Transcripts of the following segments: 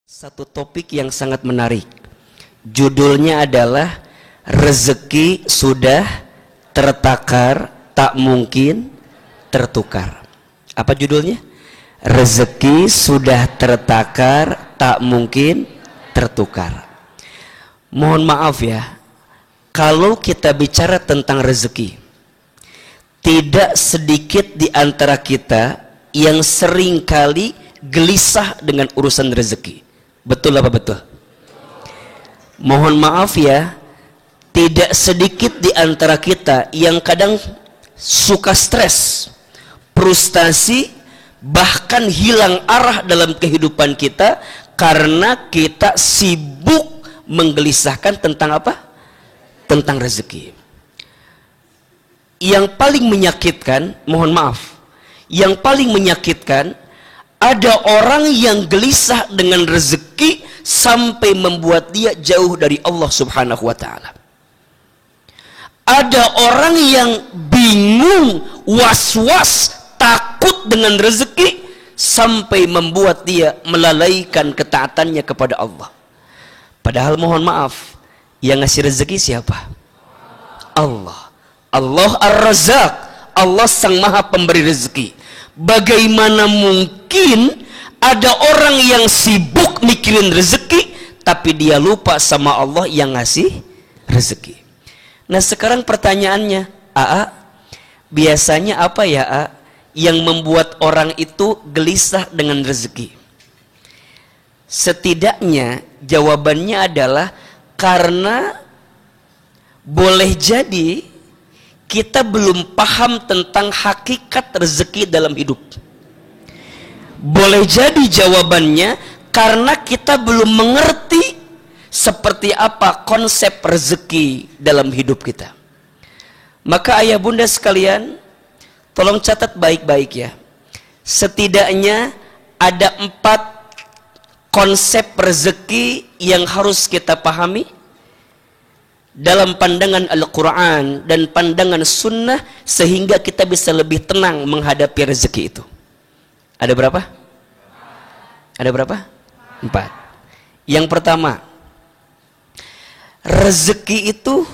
Satu topik yang sangat menarik. Judulnya adalah rezeki sudah tertakar, tak mungkin tertukar. Apa judulnya? Rezeki sudah tertakar, tak mungkin tertukar. Mohon maaf ya, kalau kita bicara tentang rezeki, tidak sedikit di antara kita yang seringkali gelisah dengan urusan rezeki. Betul apa betul? Mohon maaf ya, tidak sedikit di antara kita yang kadang suka stres, frustasi, bahkan hilang arah dalam kehidupan kita karena kita sibuk menggelisahkan tentang apa? Tentang rezeki. Yang paling menyakitkan, mohon maaf, yang paling menyakitkan, ada orang yang gelisah dengan rezeki sampai membuat dia jauh dari Allah Subhanahu wa ta'ala. Ada orang yang bingung, was-was, takut dengan rezeki sampai membuat dia melalaikan ketaatannya kepada Allah. Padahal mohon maaf, yang ngasih rezeki siapa? Allah. Allah Ar-Razzaq, Allah Sang Maha Pemberi rezeki. Bagaimana mungkin ada orang yang sibuk mikirin rezeki tapi dia lupa sama Allah yang ngasih rezeki. Nah sekarang pertanyaannya, biasanya apa ya yang membuat orang itu gelisah dengan rezeki? Setidaknya jawabannya adalah karena boleh jadi kita belum paham tentang hakikat rezeki dalam hidup. Boleh jadi jawabannya karena kita belum mengerti seperti apa konsep rezeki dalam hidup kita. Maka ayah bunda sekalian, tolong catat baik-baik ya. Setidaknya ada 4 konsep rezeki yang harus kita pahami dalam pandangan Al-Quran dan pandangan Sunnah sehingga kita bisa lebih tenang menghadapi rezeki itu. Ada berapa? Ada berapa? 4. Yang pertama, rezeki itu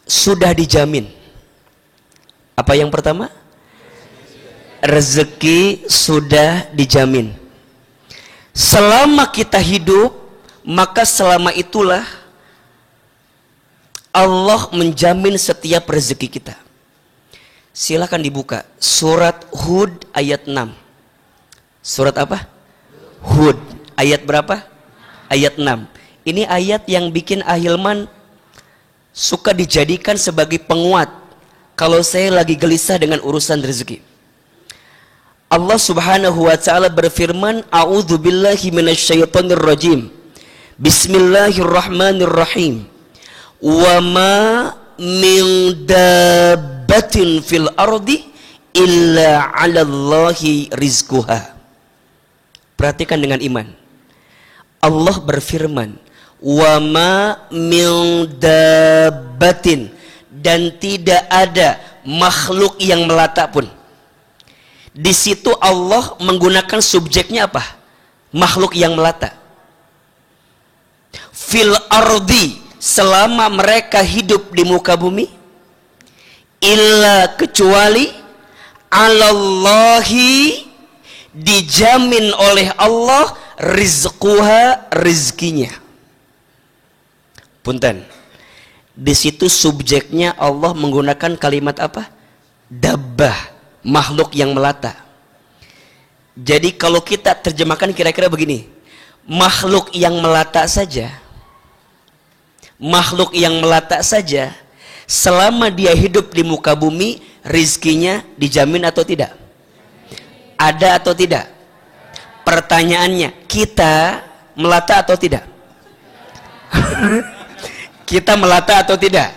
sudah dijamin. Apa yang pertama? Rezeki sudah dijamin. Selama kita hidup, maka selama itulah Allah menjamin setiap rezeki kita. Silakan dibuka surat Hud ayat 6. Surat apa? Hud ayat berapa? Ayat 6. Ini ayat yang bikin Ahilman suka dijadikan sebagai penguat kalau saya lagi gelisah dengan urusan rezeki. Allah Subhanahu wa ta'ala berfirman, a'udzubillahi minasyaitonirrajim. Bismillahirrahmanirrahim. Wa ma min dabbatin fil ardi illa 'alallahi rizquha. Perhatikan dengan iman. Allah berfirman, wa ma min dabbatin, dan tidak ada makhluk yang melata pun. Di situ Allah menggunakan subjeknya apa? Makhluk yang melata. Fil ardi, selama mereka hidup di muka bumi, illa kecuali alallahi, dijamin oleh Allah rizquha, rizkinya. Punten, di situ subjeknya Allah menggunakan kalimat apa? Dabbah, makhluk yang melata. Jadi kalau kita terjemahkan kira-kira begini, makhluk yang melata saja, makhluk yang melata saja, selama dia hidup di muka bumi, rizkinya dijamin atau tidak? Ada atau tidak? Pertanyaannya, kita melata atau tidak? Kita melata atau tidak?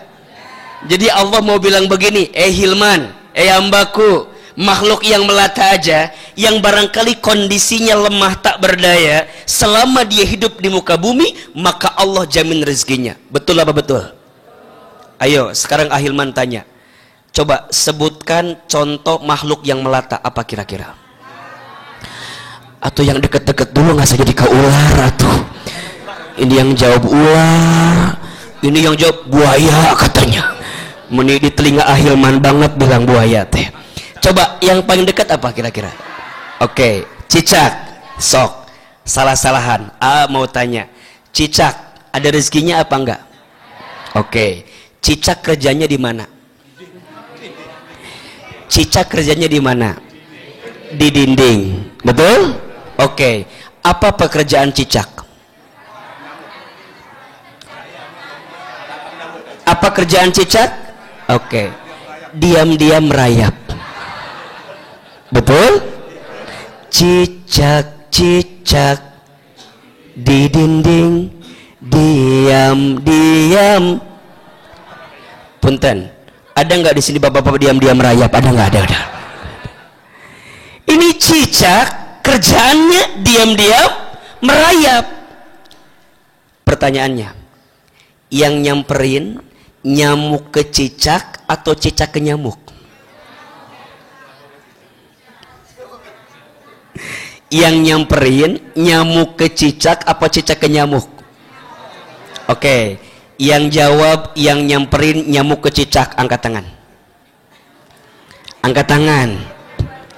Jadi Allah mau bilang begini, Hilman, hambaku, makhluk yang melata aja, yang barangkali kondisinya lemah tak berdaya, selama dia hidup di muka bumi, maka Allah jamin rezekinya. Betul apa betul? Ayo sekarang Ahilman tanya, coba sebutkan contoh makhluk yang melata, apa kira-kira? Atau yang deket-deket dulu nggak saja dikau ular atau ini yang jawab ular, ini yang jawab buaya katanya. Meni di telinga Ahilman banget bilang buaya teh. Coba yang paling dekat apa kira-kira? Oke, cicak, sok. Salah-salahan. Mau tanya, cicak ada rezekinya apa enggak? Oke, cicak kerjanya di mana? Cicak kerjanya di mana? Di dinding, betul? Oke, apa pekerjaan cicak? Apa kerjaan cicak? Oke, diam-diam merayap, betul? Cicak-cicak di dinding, diam-diam. Punten, ada nggak di sini bapak-bapak diam-diam merayap? Ada nggak? Ada. Ini cicak kerjaannya diam-diam merayap. Pertanyaannya, yang nyamperin nyamuk ke cicak atau cicak ke nyamuk? Yang nyamperin nyamuk ke cicak apa cicak ke nyamuk? Oke, yang jawab yang nyamperin nyamuk ke cicak angkat tangan. Angkat tangan.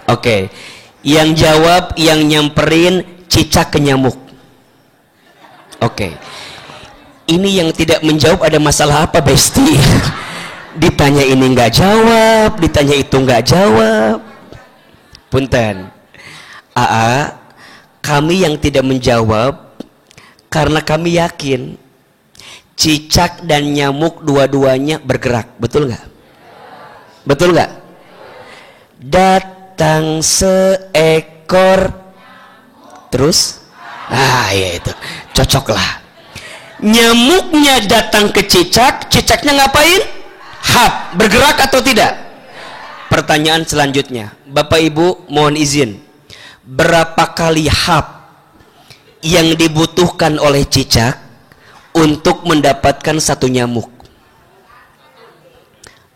Oke, yang jawab yang nyamperin cicak ke nyamuk. Oke, ini yang tidak menjawab ada masalah apa Besti? Ditanya ini nggak jawab, ditanya itu nggak jawab. Punten, kami yang tidak menjawab karena kami yakin cicak dan nyamuk dua-duanya bergerak, betul nggak? Betul nggak? Datang seekor, terus, ya itu cocoklah. Nyamuknya datang ke cicak, cicaknya ngapain? Hap, bergerak atau tidak? Pertanyaan selanjutnya, Bapak Ibu mohon izin, berapa kali hap yang dibutuhkan oleh cicak untuk mendapatkan satu nyamuk?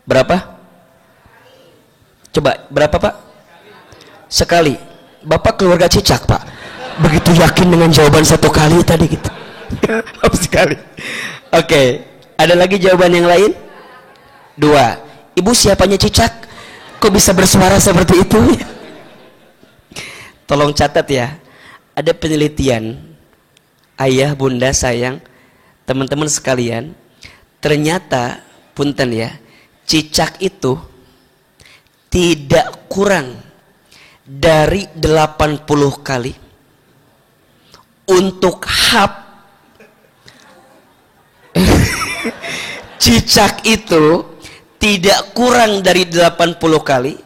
Berapa? Coba, berapa Pak? Sekali. Bapak keluarga cicak Pak, begitu yakin dengan jawaban satu kali tadi gitu. Sekali. Oke, ada lagi jawaban yang lain? 2. Ibu siapanya cicak? Kok bisa bersuara seperti itu? Tolong catat ya. Ada penelitian, ayah, bunda, sayang, teman-teman sekalian. Ternyata, punten ya, cicak itu tidak kurang dari 80 kali untuk hap. Cicak itu tidak kurang dari 80 kali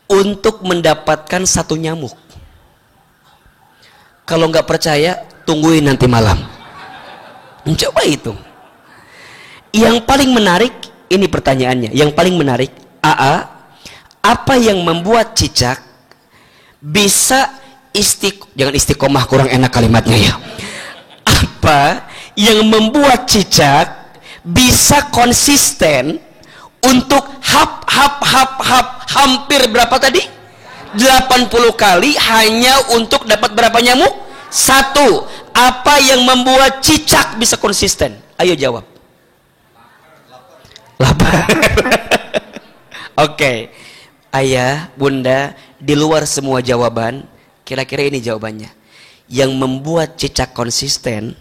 untuk mendapatkan satu nyamuk. Kalau nggak percaya, tungguin nanti malam. Mencoba itu. Yang paling menarik, ini pertanyaannya. Yang paling menarik, apa yang membuat cicak bisa jangan istiqomah, kurang enak kalimatnya ya. Apa yang membuat cicak bisa konsisten untuk hap hampir berapa tadi? 80 kali hanya untuk dapat berapa nyamuk? 1. Apa yang membuat cicak bisa konsisten? Ayo jawab. Lapar. Oke. Ayah, bunda, di luar semua jawaban, kira-kira ini jawabannya. Yang membuat cicak konsisten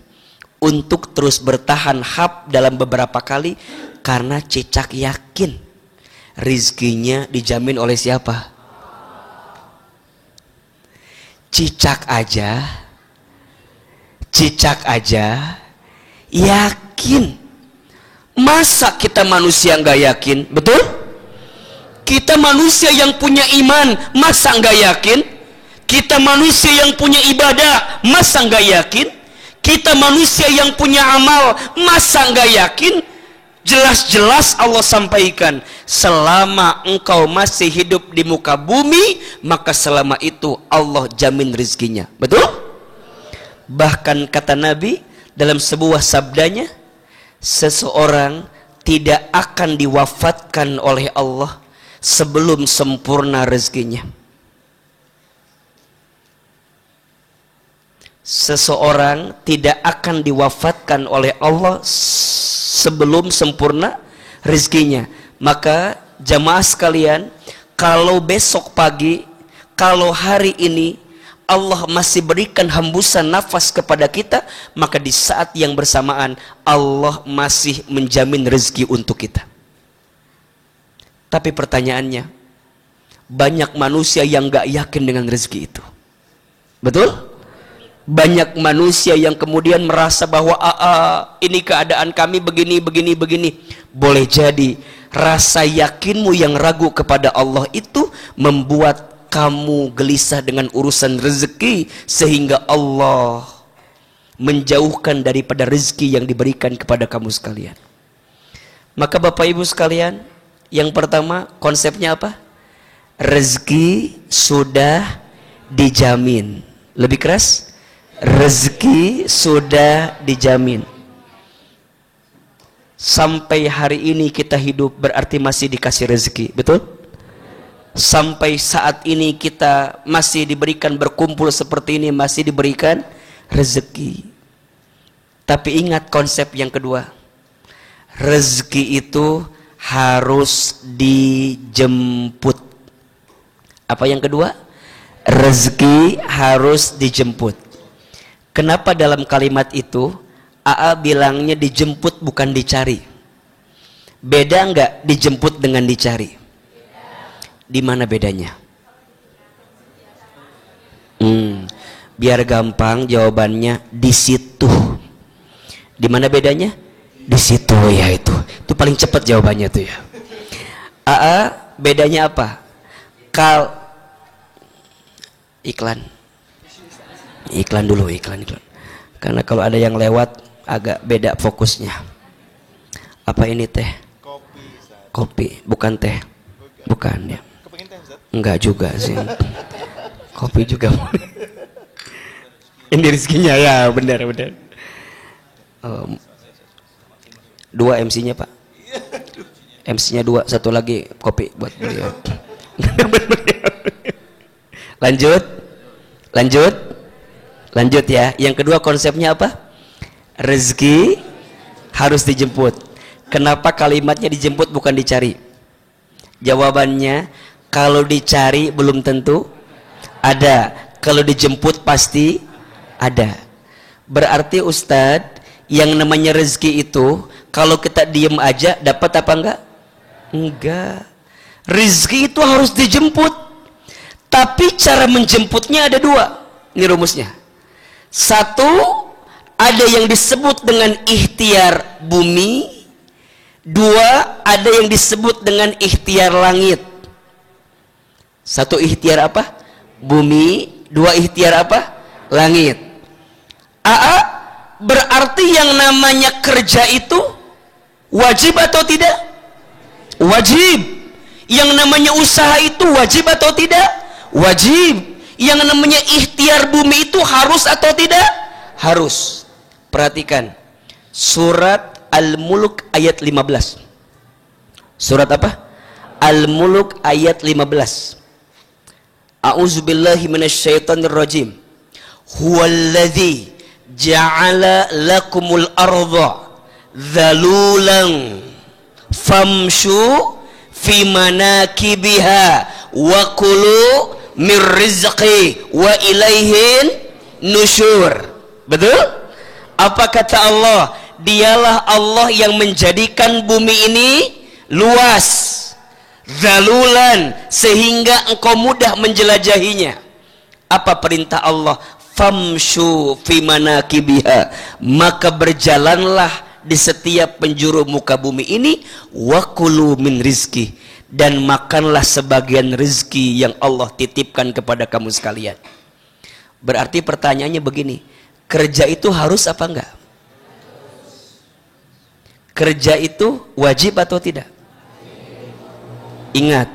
untuk terus bertahan hap dalam beberapa kali, karena cicak yakin rizkinya dijamin oleh siapa? Cicak aja yakin. Masa kita manusia nggak yakin? Betul? Kita manusia yang punya iman, masa nggak yakin? Kita manusia yang punya ibadah, masa nggak yakin? Kita manusia yang punya amal, masa nggak yakin? Jelas-jelas Allah sampaikan, selama engkau masih hidup di muka bumi, maka selama itu Allah jamin rizkinya. Betul? Bahkan kata Nabi dalam sebuah sabdanya, seseorang tidak akan diwafatkan oleh Allah sebelum sempurna rezekinya. seseorang tidak akan diwafatkan oleh Allah sebelum sempurna rezekinya. Maka jamaah sekalian, kalau besok pagi, kalau hari ini Allah masih berikan hembusan nafas kepada kita, maka di saat yang bersamaan Allah masih menjamin rezeki untuk kita. Tapi pertanyaannya, banyak manusia yang gak yakin dengan rezeki itu. Betul? Banyak manusia yang kemudian merasa bahwa ini keadaan kami begini. Boleh jadi rasa yakinmu yang ragu kepada Allah itu membuat kamu gelisah dengan urusan rezeki, sehingga Allah menjauhkan daripada rezeki yang diberikan kepada kamu sekalian. Maka Bapak Ibu sekalian, yang pertama konsepnya apa? Rezeki sudah dijamin. Lebih keras, rezeki sudah dijamin. Sampai hari ini kita hidup berarti masih dikasih rezeki, betul? Sampai saat ini kita masih diberikan berkumpul seperti ini, masih diberikan rezeki. Tapi ingat konsep yang kedua, rezeki itu harus dijemput. Apa yang kedua? Rezeki harus dijemput. Kenapa dalam kalimat itu AA bilangnya dijemput bukan dicari? Beda enggak dijemput dengan dicari? Di mana bedanya? Biar gampang jawabannya, di situ. Di mana bedanya? Di situ ya, itu paling cepat jawabannya tuh ya. AA bedanya apa? Iklan dulu, iklan. Karena kalau ada yang lewat agak beda fokusnya. Apa ini teh? Kopi, bukan teh. Bukan ya. Enggak juga sih. Kopi juga. Ini rezekinya ya, benar. Dua MC-nya Pak. MC-nya 2, satu lagi kopi buat beliau. Lanjut ya. Yang kedua konsepnya apa? Rezeki harus dijemput. Kenapa kalimatnya dijemput bukan dicari? Jawabannya, kalau dicari belum tentu ada, kalau dijemput pasti ada. Berarti Ustadz, yang namanya rezeki itu kalau kita diem aja dapat apa enggak? Enggak. Rezeki itu harus dijemput. Tapi cara menjemputnya ada dua. Ini rumusnya. Satu, ada yang disebut dengan ikhtiar bumi. Dua, ada yang disebut dengan ikhtiar langit. Satu ikhtiar apa? Bumi. Dua ikhtiar apa? Langit. AA, berarti yang namanya kerja itu wajib atau tidak? Wajib. Yang namanya usaha itu wajib atau tidak? Wajib. Yang namanya ikhtiar bumi itu harus atau tidak? Harus. Perhatikan surat Al-Mulk ayat 15. Surat apa? Al-Mulk ayat 15. A'udzubillahi minasyaitonirrajim. Huwallazi ja'ala lakumul arda dhalulan famshu fi manakibiha wa kulu mir rizqi wa ilaihin nusyur. Betul? Apa kata Allah? Dialah Allah yang menjadikan bumi ini luas, zalulan, sehingga engkau mudah menjelajahinya. Apa perintah Allah? Famshu fi manakibiha, maka berjalanlah di setiap penjuru muka bumi ini, wa kulu min rizqi, dan makanlah sebagian rezeki yang Allah titipkan kepada kamu sekalian. Berarti pertanyaannya begini, kerja itu harus apa enggak? Kerja itu wajib atau tidak? Ingat,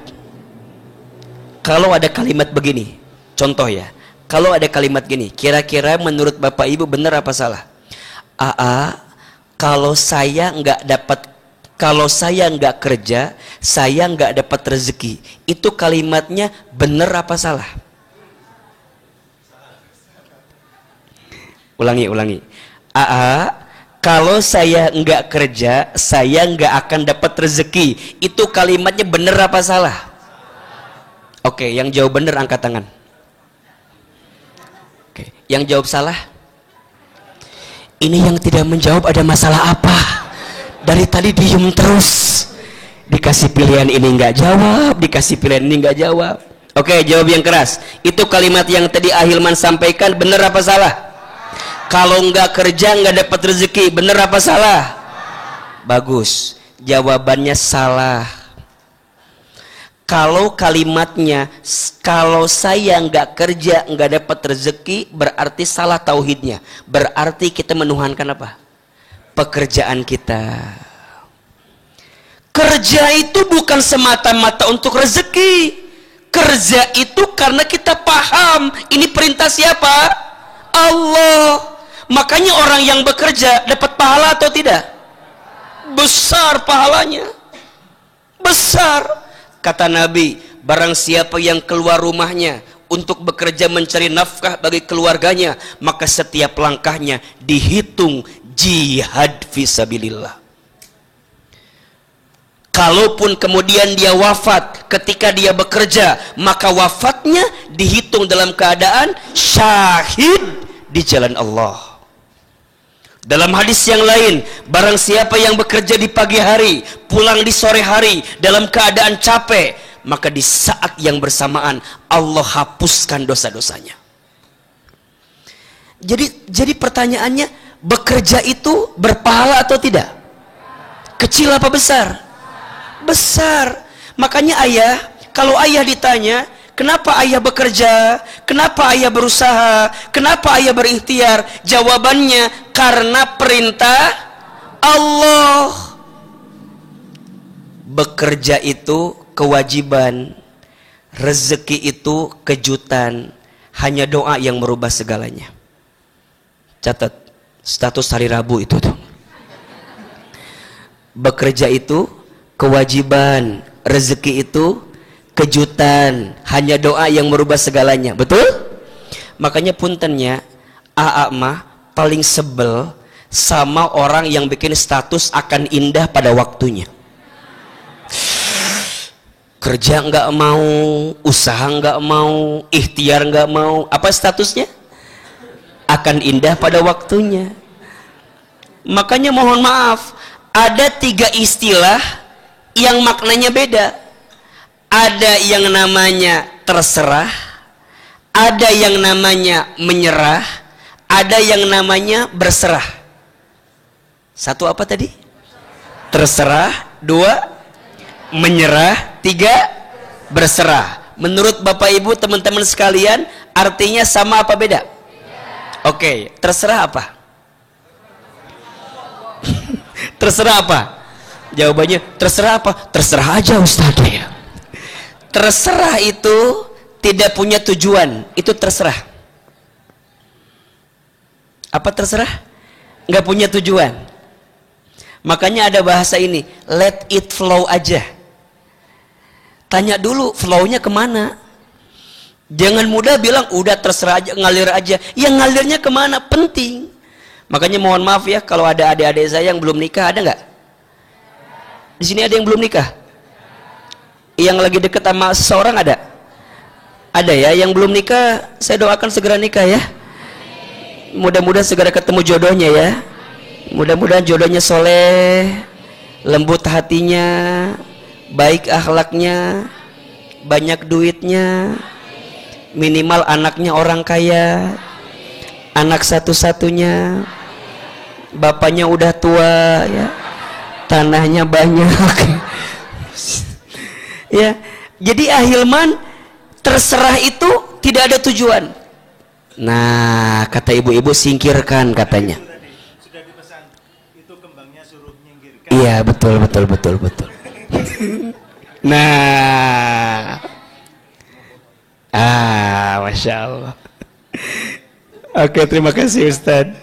kalau ada kalimat begini, contoh ya, kalau ada kalimat gini, kira-kira menurut Bapak Ibu benar apa salah? Kalau saya nggak kerja, saya nggak dapat rezeki. Itu kalimatnya benar apa salah? Ulangi. Kalau saya nggak kerja, saya nggak akan dapat rezeki. Itu kalimatnya benar apa salah? Oke, yang jawab benar angkat tangan. Oke, yang jawab salah? Ini yang tidak menjawab ada masalah apa? Dari tadi diem terus. Dikasih pilihan ini nggak jawab, dikasih pilihan ini nggak jawab. Oke, jawab yang keras. Itu kalimat yang tadi Ahilman sampaikan benar apa salah? Kalau nggak kerja nggak dapat rezeki, benar apa salah? Bagus, jawabannya salah. Kalau kalimatnya kalau saya nggak kerja nggak dapat rezeki, berarti salah tauhidnya. Berarti kita menuhankan apa? Pekerjaan kita. Kerja itu bukan semata-mata untuk rezeki. Kerja itu karena kita paham ini perintah siapa? Allah. Makanya orang yang bekerja dapat pahala atau tidak? Besar pahalanya. Besar. Kata Nabi, barang siapa yang keluar rumahnya untuk bekerja mencari nafkah bagi keluarganya, maka setiap langkahnya dihitung jihad fisabilillah. Kalaupun kemudian dia wafat ketika dia bekerja, maka wafatnya dihitung dalam keadaan syahid di jalan Allah. Dalam hadis yang lain, barang siapa yang bekerja di pagi hari, pulang di sore hari dalam keadaan capek, maka di saat yang bersamaan Allah hapuskan dosa-dosanya. Jadi pertanyaannya, bekerja itu berpahala atau tidak? Kecil apa besar? Besar. Makanya ayah, kalau ayah ditanya, kenapa ayah bekerja? Kenapa ayah berusaha? Kenapa ayah berikhtiar? Jawabannya, karena perintah Allah. Bekerja itu kewajiban, rezeki itu kejutan. Hanya doa yang merubah segalanya. Catat, status hari Rabu itu tuh. Bekerja itu kewajiban, rezeki itu kejutan, hanya doa yang merubah segalanya. Betul? Makanya puntennya AA mah paling sebel sama orang yang bikin status akan indah pada waktunya. Kerja nggak mau, usaha nggak mau, ikhtiar nggak mau. Apa statusnya? Akan indah pada waktunya. Makanya mohon maaf, ada 3 istilah yang maknanya beda. Ada yang namanya terserah, ada yang namanya menyerah, ada yang namanya berserah. Satu apa tadi? Terserah. 2 menyerah. 3 berserah. Menurut Bapak Ibu teman-teman sekalian, artinya sama apa beda? Oke, terserah apa? Terserah apa? Jawabannya terserah apa? Terserah aja Ustaz ya. Terserah itu tidak punya tujuan, itu terserah. Apa terserah? Nggak punya tujuan. Makanya ada bahasa ini, let it flow aja. Tanya dulu flow-nya kemana. Jangan mudah bilang udah terserah aja, ngalir aja. Ya ngalirnya kemana? Penting. Makanya mohon maaf ya kalau ada adik-adik saya yang belum nikah, ada nggak? Di sini ada yang belum nikah? Yang lagi deket sama seseorang ada? Ada ya, yang belum nikah saya doakan segera nikah ya. Mudah-mudahan segera ketemu jodohnya ya. Mudah-mudahan jodohnya soleh, lembut hatinya, baik akhlaknya, banyak duitnya, minimal anaknya orang kaya, anak satu-satunya, bapaknya udah tua ya, tanahnya banyak. Ya, jadi Ahilman terserah itu tidak ada tujuan. Nah, kata ibu-ibu singkirkan katanya. Sudah dipesan itu kembangnya suruh nyingkirkan. Iya, betul. Nah, Masya Allah. Oke, terima kasih Ustadz.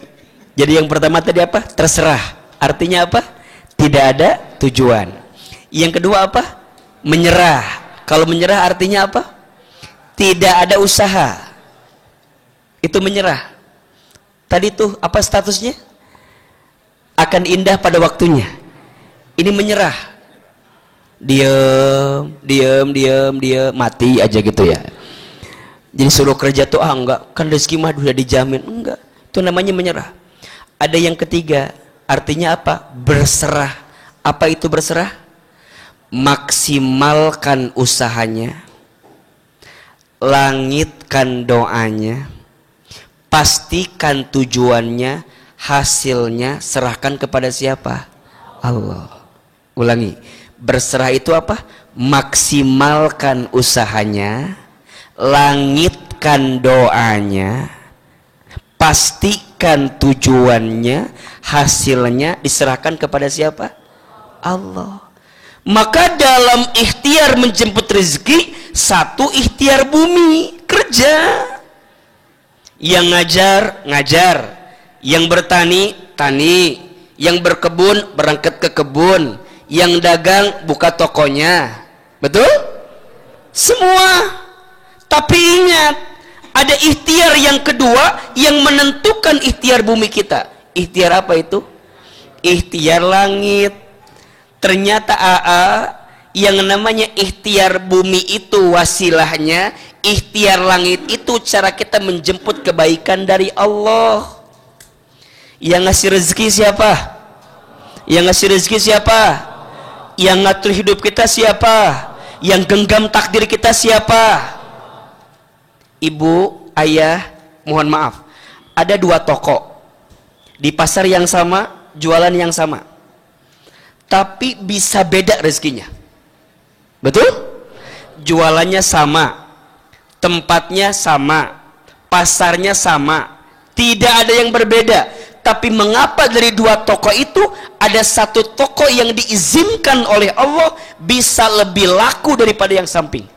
Jadi yang pertama tadi apa? Terserah. Artinya apa? Tidak ada tujuan. Yang kedua apa? Menyerah. Kalau menyerah artinya apa? Tidak ada usaha. Itu menyerah. Tadi tuh apa statusnya? Akan indah pada waktunya. Ini menyerah. Diam, mati aja gitu ya. Jadi suruh kerja tuh enggak, kan rezeki mah udah dijamin. Enggak. Itu namanya menyerah. Ada yang ketiga, artinya apa? Berserah. Apa itu berserah? Maksimalkan usahanya, langitkan doanya, pastikan tujuannya, hasilnya serahkan kepada siapa? Allah. Ulangi, berserah itu apa? Maksimalkan usahanya, langitkan doanya, pastikan tujuannya, hasilnya diserahkan kepada siapa? Allah. Maka dalam ikhtiar menjemput rezeki, satu ikhtiar bumi, kerja. Yang ngajar, yang bertani, tani, yang berkebun, berangkat ke kebun, yang dagang, buka tokonya. Betul? Semua. Tapi ingat, ada ikhtiar yang kedua yang menentukan ikhtiar bumi kita. Ikhtiar apa itu? Ikhtiar langit. Ternyata yang namanya ikhtiar bumi itu wasilahnya, ikhtiar langit itu cara kita menjemput kebaikan dari Allah. Yang ngasih rezeki siapa? Yang ngasih rezeki siapa? Yang ngatur hidup kita siapa? Yang genggam takdir kita siapa? Ibu, ayah, mohon maaf, ada dua toko di pasar yang sama, jualan yang sama, tapi bisa beda rezekinya. Betul? Jualannya sama, tempatnya sama, pasarnya sama, tidak ada yang berbeda. Tapi mengapa dari dua toko itu ada satu toko yang diizinkan oleh Allah bisa lebih laku daripada yang samping?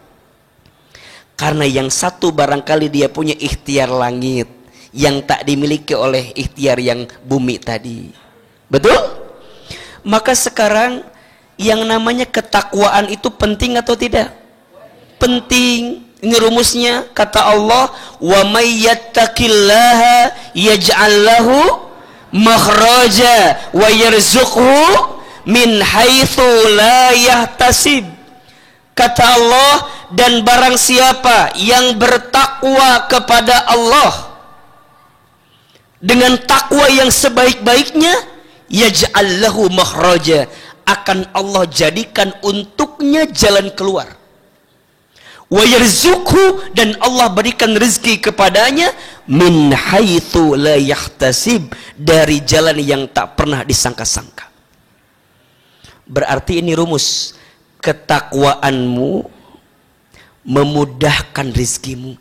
Karena yang satu barangkali dia punya ikhtiar langit yang tak dimiliki oleh ikhtiar yang bumi tadi. Betul? Maka sekarang yang namanya ketakwaan itu penting atau tidak? Penting. Ini rumusnya, kata Allah, wa may yattaqillaha yaj'al lahu makhraja wa yarzuqhu min haitsu la yahtasib. Kata Allah, dan barang siapa yang bertakwa kepada Allah dengan takwa yang sebaik-baiknya, yaj'al lahu makhraja, akan Allah jadikan untuknya jalan keluar. Wa yarzuqhu, dan Allah berikan rezeki kepadanya min haitsu la yahtasib, dari jalan yang tak pernah disangka-sangka. Berarti ini rumus, ketakwaanmu memudahkan rezekimu,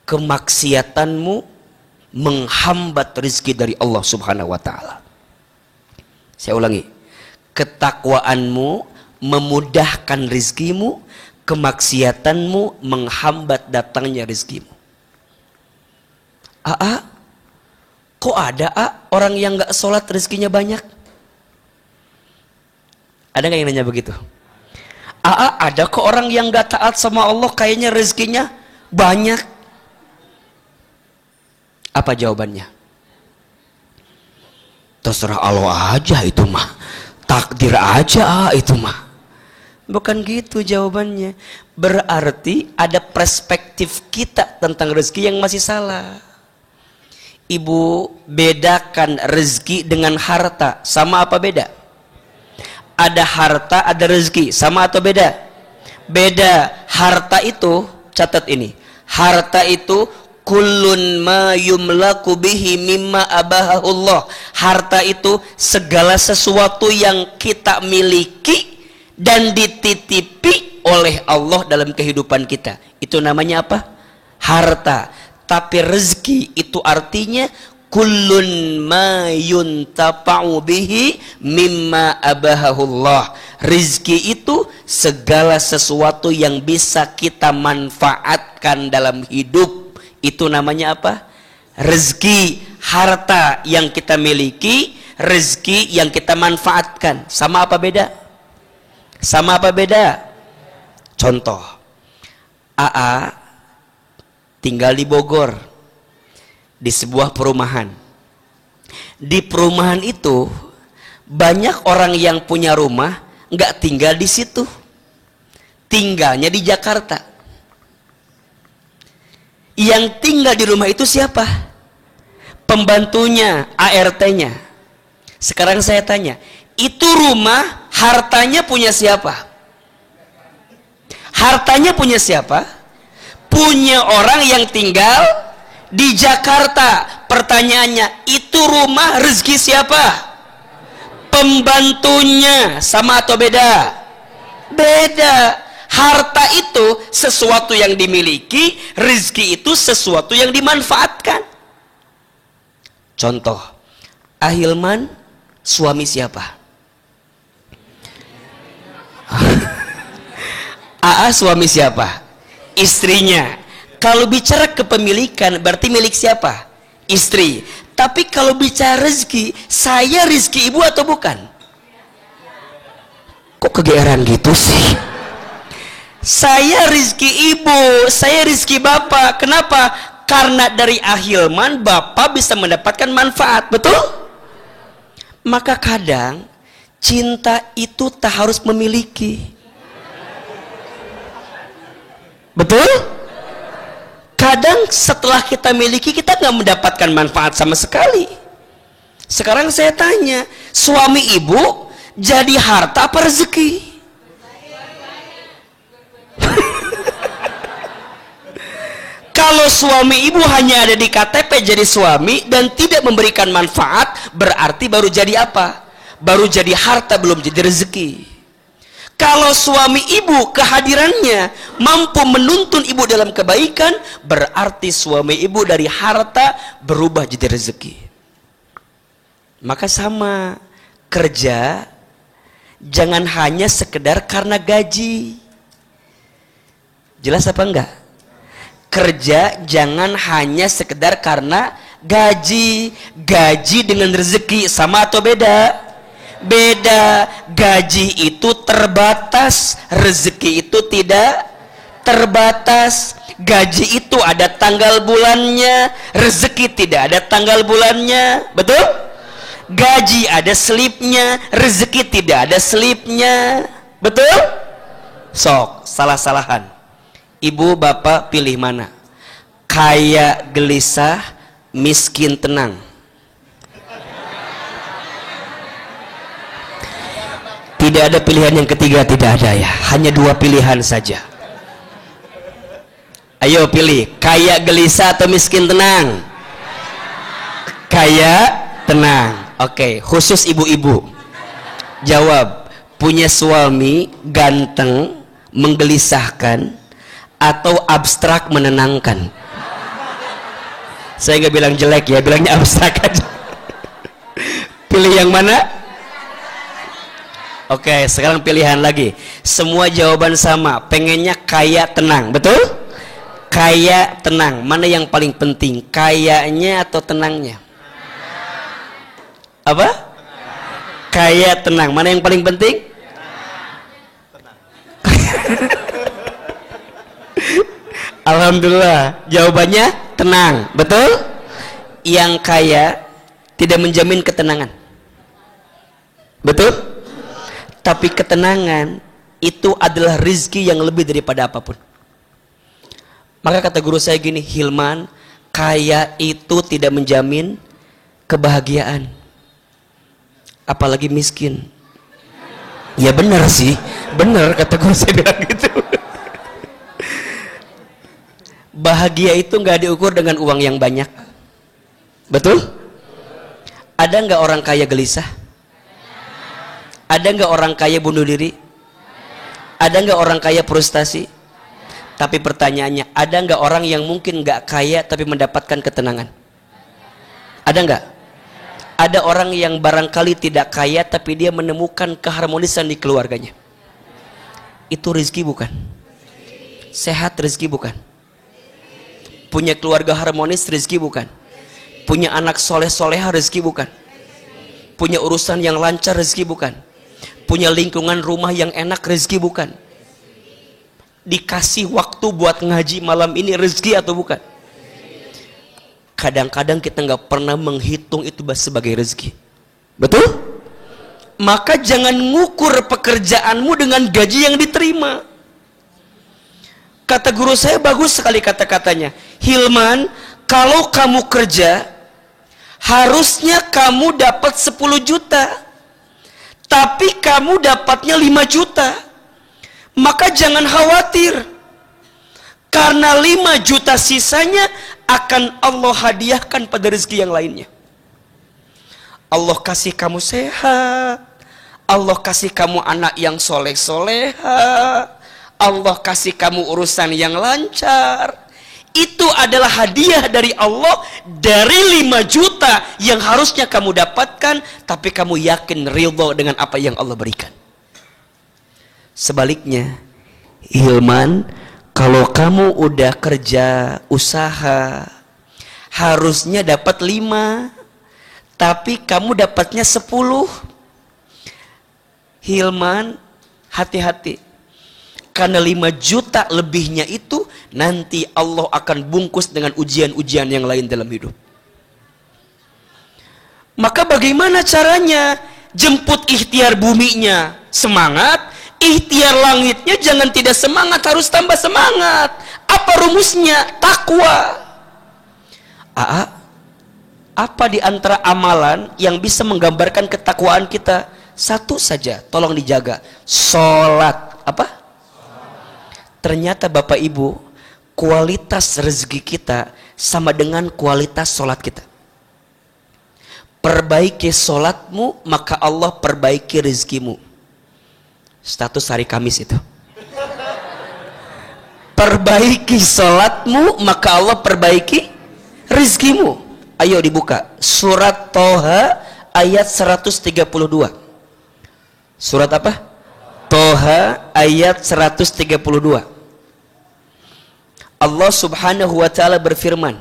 kemaksiatanmu menghambat rezeki dari Allah Subhanahu wa taala. Saya ulangi, ketakwaanmu memudahkan rezekimu, kemaksiatanmu menghambat datangnya rezekimu. Kok ada orang yang nggak sholat rezekinya banyak? Ada nggak yang nanya begitu? Ada kok orang yang nggak taat sama Allah kayaknya rezekinya banyak. Apa jawabannya? Terserah Allah aja itu mah, takdir aja itu mah. Bukan gitu jawabannya. Berarti ada perspektif kita tentang rezeki yang masih salah. Ibu, bedakan rezeki dengan harta, sama apa beda? Ada harta, ada rezeki, sama atau beda? Beda. Harta itu, catat ini, harta itu kullun ma yumlaku bihi mimma abahahullah. Harta itu segala sesuatu yang kita miliki dan dititipi oleh Allah dalam kehidupan kita. Itu namanya apa? Harta. Tapi rezeki itu artinya kullun ma yuntafa'u bihi mimma abahahullah. Rezeki itu segala sesuatu yang bisa kita manfaatkan dalam hidup. Itu namanya apa? Rezeki. Harta yang kita miliki, rezeki yang kita manfaatkan. Sama apa beda? Sama apa beda? Contoh, tinggal di Bogor, di sebuah perumahan. Di perumahan itu banyak orang yang punya rumah nggak tinggal di situ, tinggalnya di Jakarta. Yang tinggal di rumah itu siapa? Pembantunya, ART-nya. Sekarang saya tanya, itu rumah hartanya punya siapa? Hartanya punya siapa? Punya orang yang tinggal di Jakarta. Pertanyaannya, itu rumah rezeki siapa? Pembantunya. Sama atau beda? Beda. Harta itu sesuatu yang dimiliki, rezeki itu sesuatu yang dimanfaatkan. Contoh, Ahilman suami siapa? AA suami siapa? Istrinya. Kalau bicara kepemilikan berarti milik siapa? Istri. Tapi kalau bicara rezeki, saya rezeki ibu atau bukan? Kok kegeeran gitu sih? Saya rezeki ibu, saya rezeki bapak. Kenapa? Karena dari Ahilman bapak bisa mendapatkan manfaat, betul? Maka kadang cinta itu tak harus memiliki. Betul? Kadang setelah kita miliki kita nggak mendapatkan manfaat sama sekali. Sekarang saya tanya, suami ibu jadi harta apa rezeki? Kalau suami ibu hanya ada di KTP jadi suami dan tidak memberikan manfaat, berarti baru jadi apa? Baru jadi harta, belum jadi rezeki. Kalau suami ibu kehadirannya mampu menuntun ibu dalam kebaikan, berarti suami ibu dari harta berubah jadi rezeki. Maka sama, kerja jangan hanya sekedar karena gaji. Jelas apa enggak? Kerja jangan hanya sekedar karena gaji. Gaji dengan rezeki sama atau beda? Beda. Gaji itu terbatas, rezeki itu tidak terbatas. Gaji itu ada tanggal bulannya, rezeki tidak ada tanggal bulannya, betul? Gaji ada selipnya, rezeki tidak ada selipnya, betul? Sok, salah-salahan. Ibu bapak pilih mana? Kaya gelisah, miskin tenang. Tidak ada pilihan yang ketiga, tidak ada ya. Hanya dua pilihan saja. Ayo pilih, kaya gelisah atau miskin tenang? Kaya tenang. Oke, khusus ibu-ibu. Jawab, punya suami ganteng, menggelisahkan, atau abstrak menenangkan? Saya nggak bilang jelek ya, bilangnya abstrak aja. Pilih yang mana? Oke, sekarang pilihan lagi. Semua jawaban sama, pengennya kaya tenang, betul? Kaya tenang, mana yang paling penting? Kayanya atau tenangnya? Apa? Kaya tenang, mana yang paling penting? Alhamdulillah, jawabannya tenang, betul? Yang kaya tidak menjamin ketenangan, betul? Tapi ketenangan itu adalah rizki yang lebih daripada apapun. Maka kata guru saya gini, Hilman, kaya itu tidak menjamin kebahagiaan, apalagi miskin. Ya benar sih, benar kata guru saya bilang gitu. Bahagia itu nggak diukur dengan uang yang banyak, betul? Ada nggak orang kaya gelisah? Ada nggak orang kaya bunuh diri? Ada nggak orang kaya frustasi? Tapi pertanyaannya, ada nggak orang yang mungkin nggak kaya tapi mendapatkan ketenangan? Ada nggak? Ada orang yang barangkali tidak kaya tapi dia menemukan keharmonisan di keluarganya. Itu rezeki bukan? Sehat rezeki bukan? Punya keluarga harmonis rezeki bukan? Punya anak soleh-soleha rezeki bukan? Punya urusan yang lancar rezeki bukan? Punya lingkungan rumah yang enak rezeki bukan? Dikasih waktu buat ngaji malam ini rezeki atau bukan? kadang-kadang kita nggak pernah menghitung itu sebagai rezeki. Betul? Maka jangan ngukur pekerjaanmu dengan gaji yang diterima. Kata guru saya bagus sekali kata-katanya. Hilman, kalau kamu kerja, harusnya kamu dapat 10 juta. Tapi kamu dapatnya 5 juta. Maka jangan khawatir. Karena 5 juta sisanya akan Allah hadiahkan pada rezeki yang lainnya. Allah kasih kamu sehat, Allah kasih kamu anak yang soleh-soleha, Allah kasih kamu urusan yang lancar. Itu adalah hadiah dari Allah dari 5 juta yang harusnya kamu dapatkan, tapi kamu yakin ridho dengan apa yang Allah berikan. Sebaliknya, Hilman, kalau kamu udah kerja, usaha, harusnya dapat 5, tapi kamu dapatnya 10. Hilman, hati-hati. Karena 5 juta lebihnya itu, nanti Allah akan bungkus dengan ujian-ujian yang lain dalam hidup. Maka bagaimana caranya? Jemput ikhtiar buminya, semangat. Ikhtiar langitnya jangan tidak semangat, harus tambah semangat. Apa rumusnya? Takwa. Apa di antara amalan yang bisa menggambarkan ketakwaan kita? Satu saja, tolong dijaga. Sholat. Apa? Ternyata Bapak Ibu, kualitas rezeki kita sama dengan kualitas sholat kita. Perbaiki sholatmu, maka Allah perbaiki rezekimu. Status hari Kamis itu. Perbaiki sholatmu, maka Allah perbaiki rizkimu. Ayo dibuka surat Toha ayat 132. Surat apa? Toha ayat 132. Allah subhanahu wa ta'ala berfirman,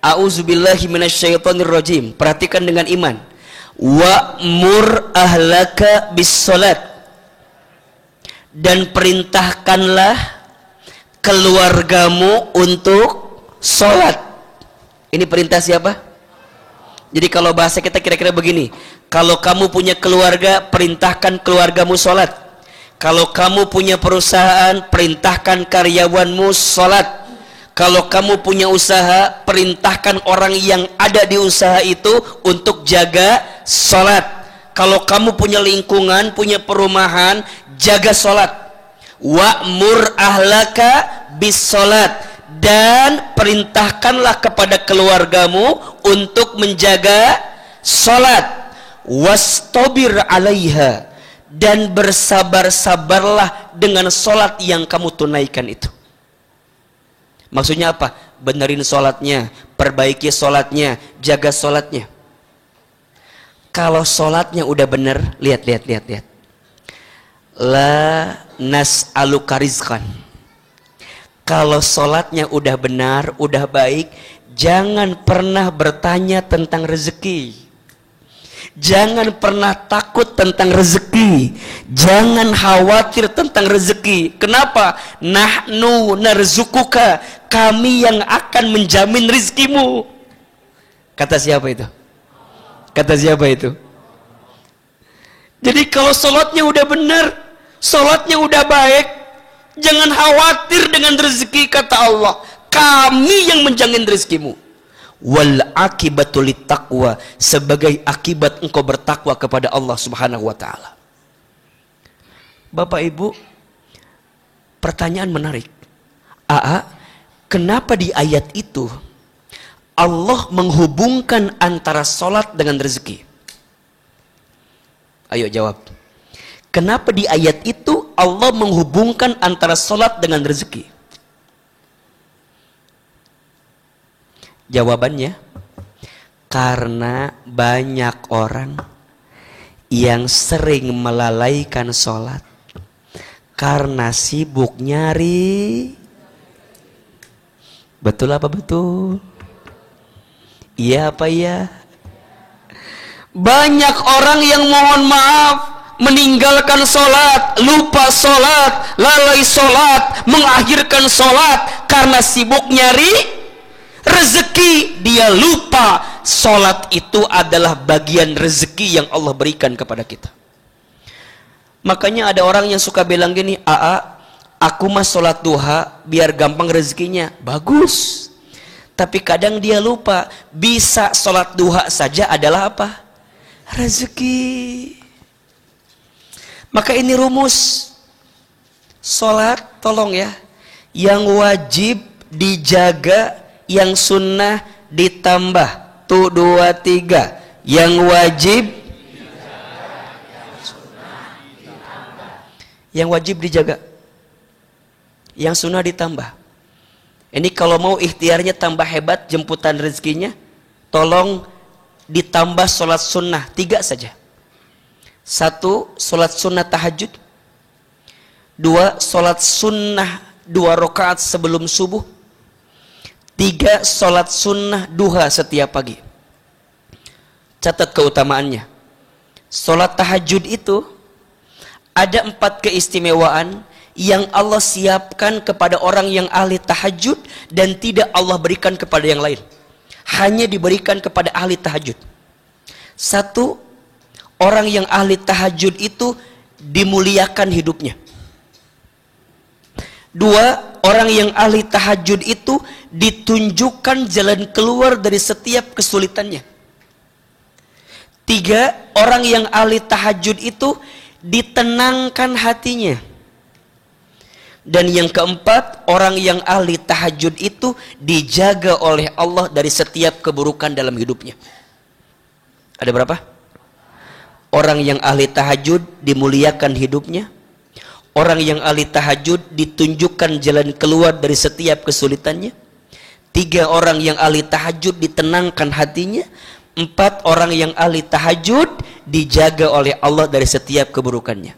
A'udzubillahi minasyaitonirrajim. Perhatikan dengan iman. Wa'mur ahlaka bis salat, dan perintahkanlah keluargamu untuk sholat. Ini perintah siapa? Jadi kalau bahasa kita kira-kira begini, kalau kamu punya keluarga, perintahkan keluargamu sholat. Kalau kamu punya perusahaan, perintahkan karyawanmu sholat. Kalau kamu punya usaha, perintahkan orang yang ada di usaha itu untuk jaga sholat. Kalau kamu punya lingkungan, punya perumahan, jaga sholat. Wa'mur ahlaka bis sholat, dan perintahkanlah kepada keluargamu untuk menjaga sholat. Wastabir alaiha, dan bersabar-sabarlah dengan sholat yang kamu tunaikan itu. Maksudnya apa? Benerin sholatnya, perbaiki sholatnya, jaga sholatnya. Kalau sholatnya udah bener, lihat. La nas'aluka rizqan. Kalau sholatnya udah benar, udah baik, jangan pernah bertanya tentang rezeki. Jangan pernah takut tentang rezeki. Jangan khawatir tentang rezeki. Kenapa? Nahnu narzukuka, kami yang akan menjamin rizkimu. Kata siapa itu? Kata siapa itu? Jadi kalau sholatnya udah benar, sholatnya udah baik, jangan khawatir dengan rezeki, kata Allah. Kami yang menjamin rezekimu. Wal akibatu littaqwa, sebagai akibat engkau bertakwa kepada Allah Subhanahu wa taala. Bapak Ibu, pertanyaan menarik. Kenapa di ayat itu Allah menghubungkan antara sholat dengan rezeki? Ayo jawab. Kenapa di ayat itu Allah menghubungkan antara sholat dengan rezeki? Jawabannya, karena banyak orang yang sering melalaikan sholat karena sibuk nyari. Betul apa betul? Iya apa iya? Banyak orang yang mohon maaf meninggalkan sholat, lupa sholat, lalai sholat, mengakhirkan sholat karena sibuk nyari rezeki, dia lupa sholat itu adalah bagian rezeki yang Allah berikan kepada kita. Makanya ada orang yang suka bilang gini, aku mah sholat duha biar gampang rezekinya. Bagus, tapi kadang dia lupa bisa sholat duha saja adalah apa? Rezeki. Maka ini rumus sholat, tolong ya, yang wajib dijaga, yang sunnah ditambah. Tuh 2, 3. Yang wajib dijaga, yang sunnah ditambah. Yang wajib dijaga, yang sunnah ditambah. Ini kalau mau ikhtiarnya tambah hebat jemputan rezekinya, tolong ditambah sholat sunnah 3 saja. 1, sholat sunnah tahajud. 2, sholat sunnah 2 rakaat sebelum subuh. 3, sholat sunnah duha setiap pagi. Catat keutamaannya. Sholat tahajud itu ada 4 keistimewaan yang Allah siapkan kepada orang yang ahli tahajud dan tidak Allah berikan kepada yang lain. Hanya diberikan kepada ahli tahajud. 1, orang yang ahli tahajud itu dimuliakan hidupnya. 2, orang yang ahli tahajud itu ditunjukkan jalan keluar dari setiap kesulitannya. 3, orang yang ahli tahajud itu ditenangkan hatinya. Dan yang keempat, orang yang ahli tahajud itu dijaga oleh Allah dari setiap keburukan dalam hidupnya. Ada berapa? Orang yang ahli tahajud dimuliakan hidupnya. Orang yang ahli tahajud ditunjukkan jalan keluar dari setiap kesulitannya. 3, orang yang ahli tahajud ditenangkan hatinya. 4, orang yang ahli tahajud dijaga oleh Allah dari setiap keburukannya.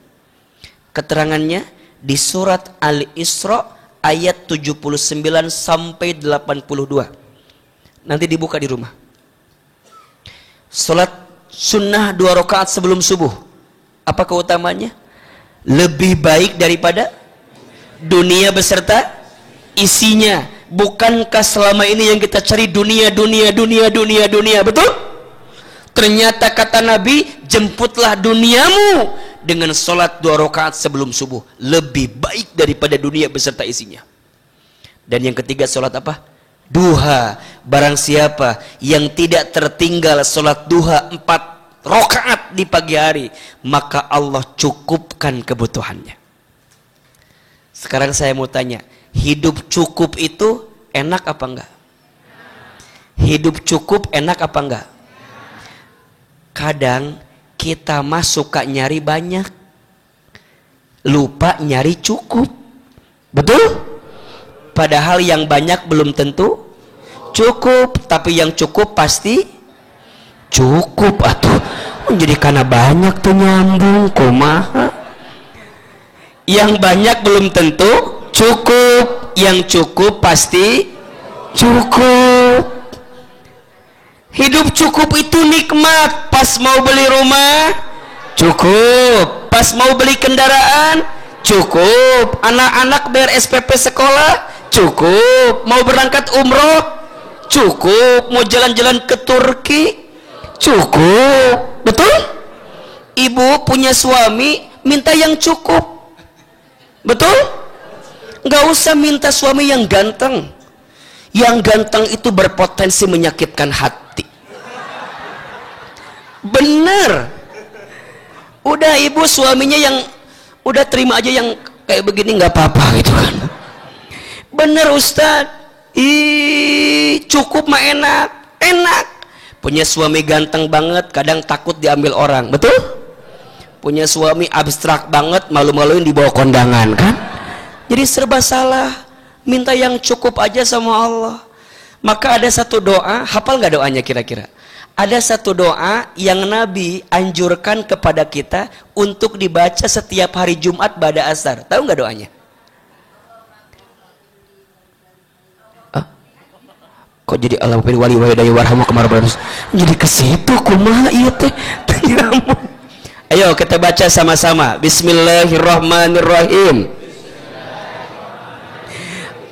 Keterangannya di surat Al-Isra ayat 79 sampai 82. Nanti dibuka di rumah. Salat sunnah 2 rakaat sebelum subuh. Apa keutamaannya? Lebih baik daripada dunia beserta isinya. Bukankah selama ini yang kita cari dunia, betul? Ternyata kata Nabi, jemputlah duniamu dengan sholat 2 rakaat sebelum subuh. Lebih baik daripada dunia beserta isinya. Dan yang ketiga, sholat apa? Duha. Barang siapa yang tidak tertinggal sholat duha 4 rakaat di pagi hari, maka Allah cukupkan kebutuhannya. Sekarang saya mau tanya, hidup cukup itu enak apa enggak? Hidup cukup enak apa enggak? Kadang kita mah suka nyari banyak, lupa nyari cukup. Betul? Padahal yang banyak belum tentu cukup, tapi yang cukup pasti cukup atuh. Jadi karena banyak tuh nyambung kumaha. Yang banyak belum tentu cukup, yang cukup pasti cukup. Hidup cukup itu nikmat. Pas mau beli rumah cukup, pas mau beli kendaraan cukup, anak-anak bayar SPP sekolah cukup, mau berangkat umroh cukup, mau jalan-jalan ke Turki cukup. Betul? Ibu punya suami minta yang cukup. Betul? Nggak usah minta suami yang ganteng. Yang ganteng itu berpotensi menyakitkan hati. Bener. Udah ibu suaminya yang udah terima aja yang kayak begini, nggak apa-apa gitu kan. Bener Ustadz. Cukup mah enak. Enak. Punya suami ganteng banget, kadang takut diambil orang. Betul? Punya suami abstrak banget, malu-maluin dibawa kondangan kan. Jadi serba salah. Minta yang cukup aja sama Allah. Maka ada satu doa, hafal nggak doanya kira-kira? Ada satu doa yang Nabi anjurkan kepada kita untuk dibaca setiap hari Jumat ba'da asar. Tahu nggak doanya? Kok jadi Allah pilih wali wahidai warhamu kemarin jadi ke situ kumaha ieu teh. Ayo kita baca sama-sama. Bismillahirrahmanirrahim.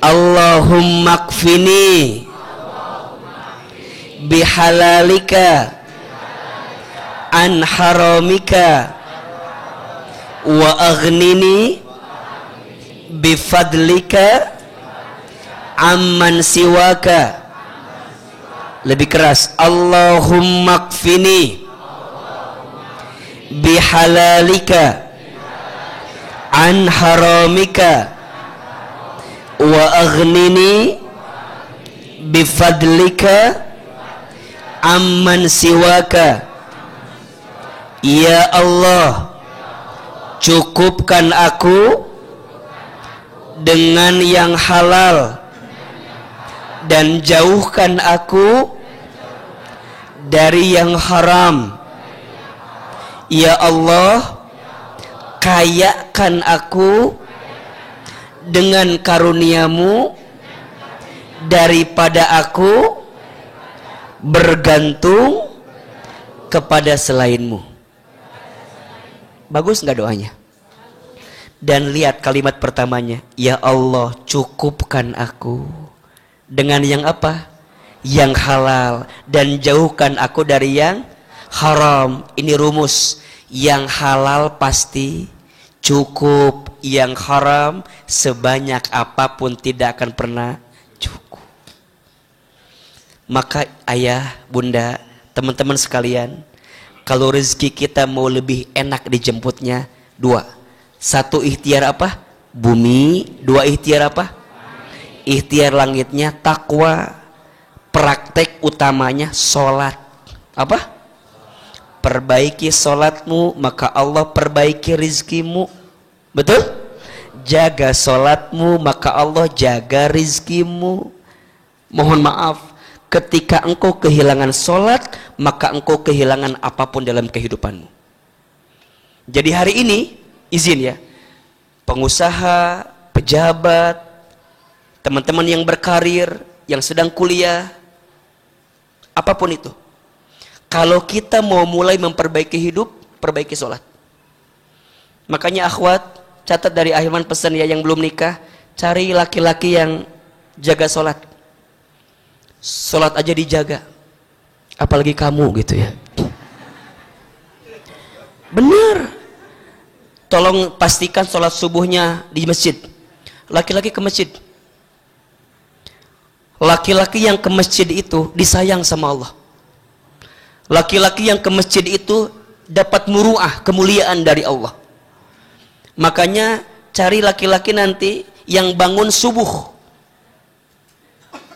Allahumma kfini bihalalika an haramika wa aghnini bifadlika amman siwaka. Lebih keras, Allahumma kfini bihalalika an haramika wa aghnini bifadlika amman siwaka. Ya Allah, cukupkan aku dengan yang halal dan jauhkan aku dari yang haram. Ya Allah, kayakan aku dengan karuniamu daripada aku bergantung kepada selainmu. Bagus nggak doanya? Dan lihat kalimat pertamanya, ya Allah, cukupkan aku dengan yang apa? Yang halal, dan jauhkan aku dari yang haram. Ini rumus, yang halal pasti cukup, yang haram sebanyak apapun tidak akan pernah cukup. Maka ayah, bunda, teman-teman sekalian, kalau rezeki kita mau lebih enak dijemputnya, dua. Satu, ikhtiar apa? Bumi. Dua, ikhtiar apa? Ikhtiar langitnya takwa. Praktek utamanya sholat. Apa? Perbaiki sholatmu, maka Allah perbaiki rizkimu. Betul? Jaga sholatmu, maka Allah jaga rizkimu. Mohon maaf, ketika engkau kehilangan sholat, maka engkau kehilangan apapun dalam kehidupanmu. Jadi hari ini, izin ya, pengusaha, pejabat, teman-teman yang berkarir, yang sedang kuliah, apapun itu, kalau kita mau mulai memperbaiki hidup, perbaiki sholat. Makanya akhwat, catat dari Ahilman pesan ya, yang belum nikah, cari laki-laki yang jaga sholat. Sholat aja dijaga, apalagi kamu gitu ya. Bener. Tolong pastikan sholat subuhnya di masjid. Laki-laki ke masjid. Laki-laki yang ke masjid itu disayang sama Allah. Laki-laki yang ke masjid itu dapat muruah, kemuliaan dari Allah. Makanya cari laki-laki nanti yang bangun subuh.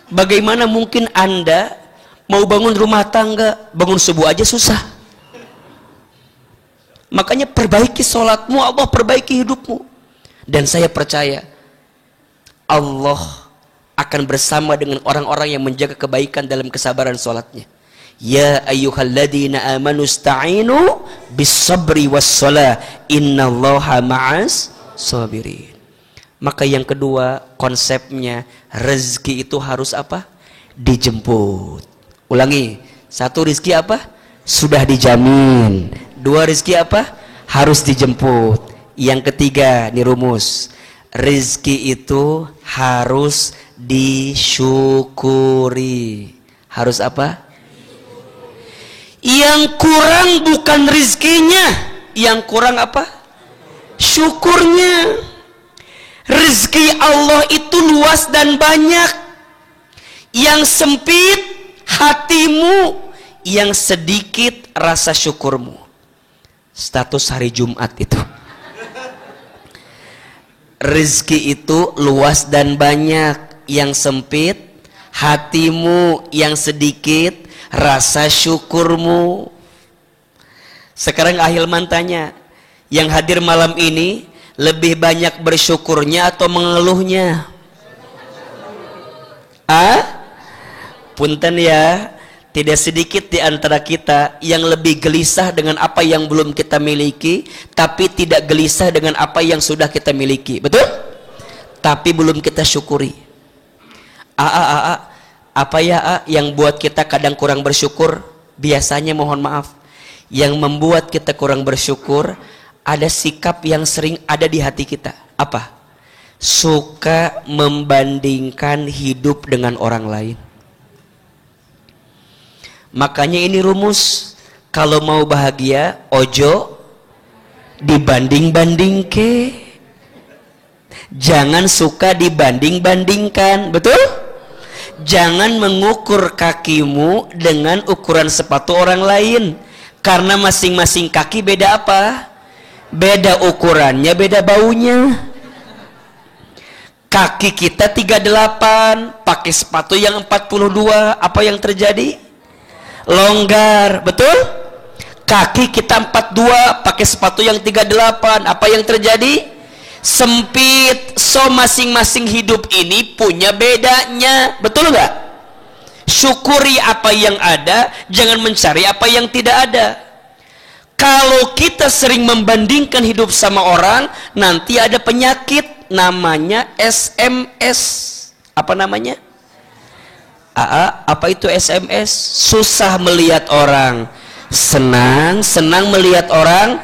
Bagaimana mungkin Anda mau bangun rumah tangga, bangun subuh aja susah. Makanya perbaiki sholatmu, Allah perbaiki hidupmu. Dan saya percaya Allah akan bersama dengan orang-orang yang menjaga kebaikan dalam kesabaran sholatnya. Ya ayyuhalladzina amanu ista'inu bis-sabri was-shalah innallaha ma'as sabirin. Maka yang kedua, konsepnya rezeki itu harus apa? Dijemput. Ulangi, satu, rezeki apa? Sudah dijamin. Dua, rezeki apa? Harus dijemput. Yang ketiga, ini rumus, rezeki itu harus disyukuri. Harus apa? Yang kurang bukan rezekinya, yang kurang apa? Syukurnya. Rezeki Allah itu luas dan banyak. Yang sempit hatimu, yang sedikit rasa syukurmu. Status hari Jumat itu. Rezeki itu luas dan banyak. Yang sempit hatimu, yang sedikit rasa syukurmu. Sekarang Ahilman tanya, yang hadir malam ini lebih banyak bersyukurnya atau mengeluhnya? Punten ya, tidak sedikit di antara kita yang lebih gelisah dengan apa yang belum kita miliki, tapi tidak gelisah dengan apa yang sudah kita miliki. Betul? Tapi belum kita syukuri. Apa ya yang buat kita kadang kurang bersyukur? Biasanya mohon maaf, yang membuat kita kurang bersyukur ada sikap yang sering ada di hati kita. Apa? Suka membandingkan hidup dengan orang lain. Makanya ini rumus, kalau mau bahagia ojo dibanding-banding ke, jangan suka dibanding-bandingkan, betul? Jangan mengukur kakimu dengan ukuran sepatu orang lain, karena masing-masing kaki beda apa? Beda ukurannya, beda baunya. Kaki kita 38, pakai sepatu yang 42, apa yang terjadi? Longgar, betul? Kaki kita 42, pakai sepatu yang 38, apa yang terjadi? Sempit. So masing-masing hidup ini punya bedanya, betul nggak? Syukuri apa yang ada, jangan mencari apa yang tidak ada. Kalau kita sering membandingkan hidup sama orang, nanti ada penyakit namanya SMS. Apa namanya? Apa itu SMS? Susah melihat orang senang, senang melihat orang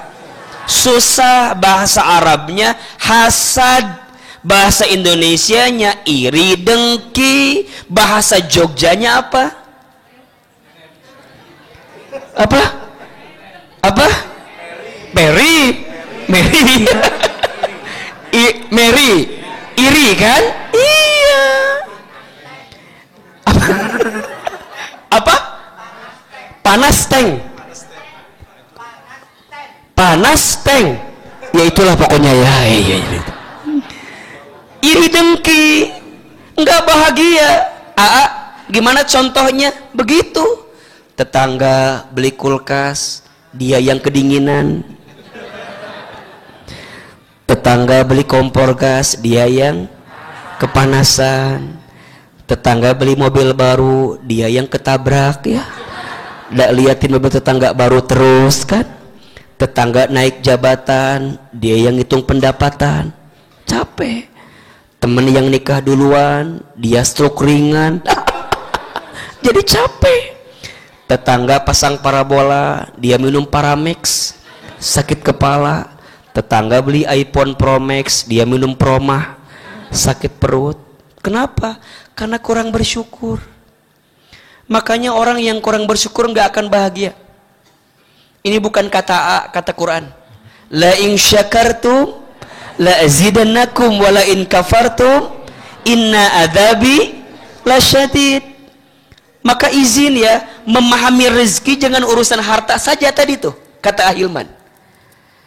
susah. Bahasa Arabnya hasad, bahasa Indonesianya iri dengki, bahasa Jogjanya apa? Apa? Mary iri kan? Iya. Apa? Panas tank. Ya itulah pokoknya ya. Iri dengki, enggak bahagia. Gimana contohnya? Begitu. Tetangga beli kulkas, dia yang kedinginan. Tetangga beli kompor gas, dia yang kepanasan. Tetangga beli mobil baru, dia yang ketabrak ya. Nggak liatin mobil tetangga baru terus kan. Tetangga naik jabatan, dia yang hitung pendapatan. Capek. Temen yang nikah duluan, dia stroke ringan. Jadi capek. Tetangga pasang parabola, dia minum Paramex, sakit kepala. Tetangga beli iPhone Pro Max, dia minum Promah, sakit perut. Kenapa? Karena kurang bersyukur. Makanya orang yang kurang bersyukur nggak akan bahagia. Ini bukan kata kata Quran. La in syakartum la azidannakum wa la in kafartum inna adzabi lasyadid. Maka izin ya, memahami rezeki jangan urusan harta saja tadi tuh, kata Ahilman.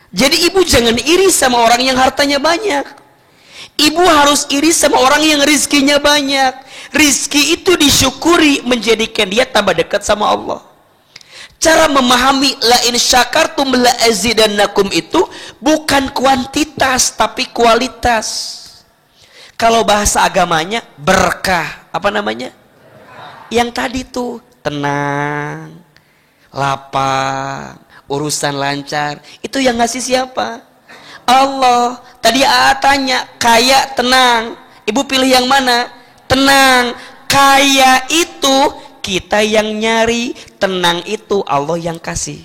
Jadi ibu jangan iri sama orang yang hartanya banyak. Ibu harus iri sama orang yang rizkinya banyak. Rizki itu disyukuri, menjadikan dia tambah dekat sama Allah. Cara memahami la in syakartum la azidannakum itu bukan kuantitas tapi kualitas. Kalau bahasa agamanya berkah, apa namanya? Yang tadi tuh tenang, lapang, urusan lancar. Itu yang ngasih siapa? Allah. Tadi tanya, kaya tenang. Ibu pilih yang mana? Tenang. Kaya itu kita yang nyari, tenang itu Allah yang kasih.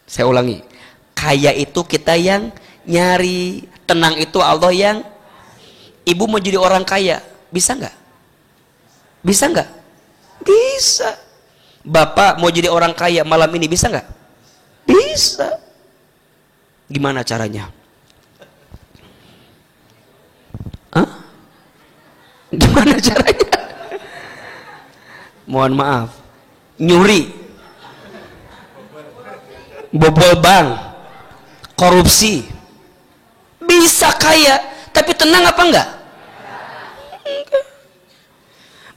Saya ulangi. Kaya itu kita yang nyari, tenang itu Allah yang. Ibu mau jadi orang kaya, bisa nggak? Bisa nggak? Bisa. Bapak mau jadi orang kaya malam ini, bisa nggak? Bisa. Gimana caranya? Gimana caranya? Mohon maaf, nyuri, bobol bank, korupsi, bisa kaya, tapi tenang apa enggak? Enggak.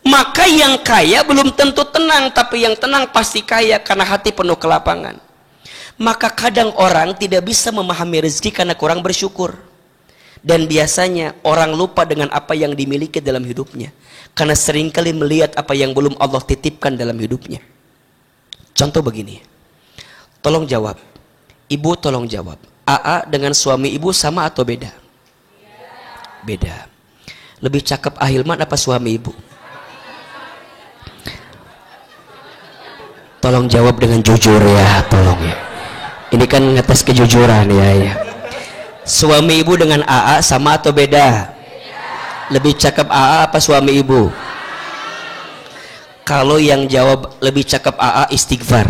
Maka yang kaya belum tentu tenang, tapi yang tenang pasti kaya karena hati penuh kelapangan. Maka kadang orang tidak bisa memahami rezeki karena kurang bersyukur. Dan biasanya orang lupa dengan apa yang dimiliki dalam hidupnya, karena seringkali melihat apa yang belum Allah titipkan dalam hidupnya. Contoh begini, tolong jawab, ibu tolong jawab, AA dengan suami ibu sama atau beda? Beda. Lebih cakep Ahilman apa suami ibu? Tolong jawab dengan jujur ya, tolong ya. Ini kan ngetes kejujuran ya. Suami ibu dengan AA sama atau beda? Lebih cakep AA apa suami ibu? Kalau yang jawab lebih cakep AA, istighfar.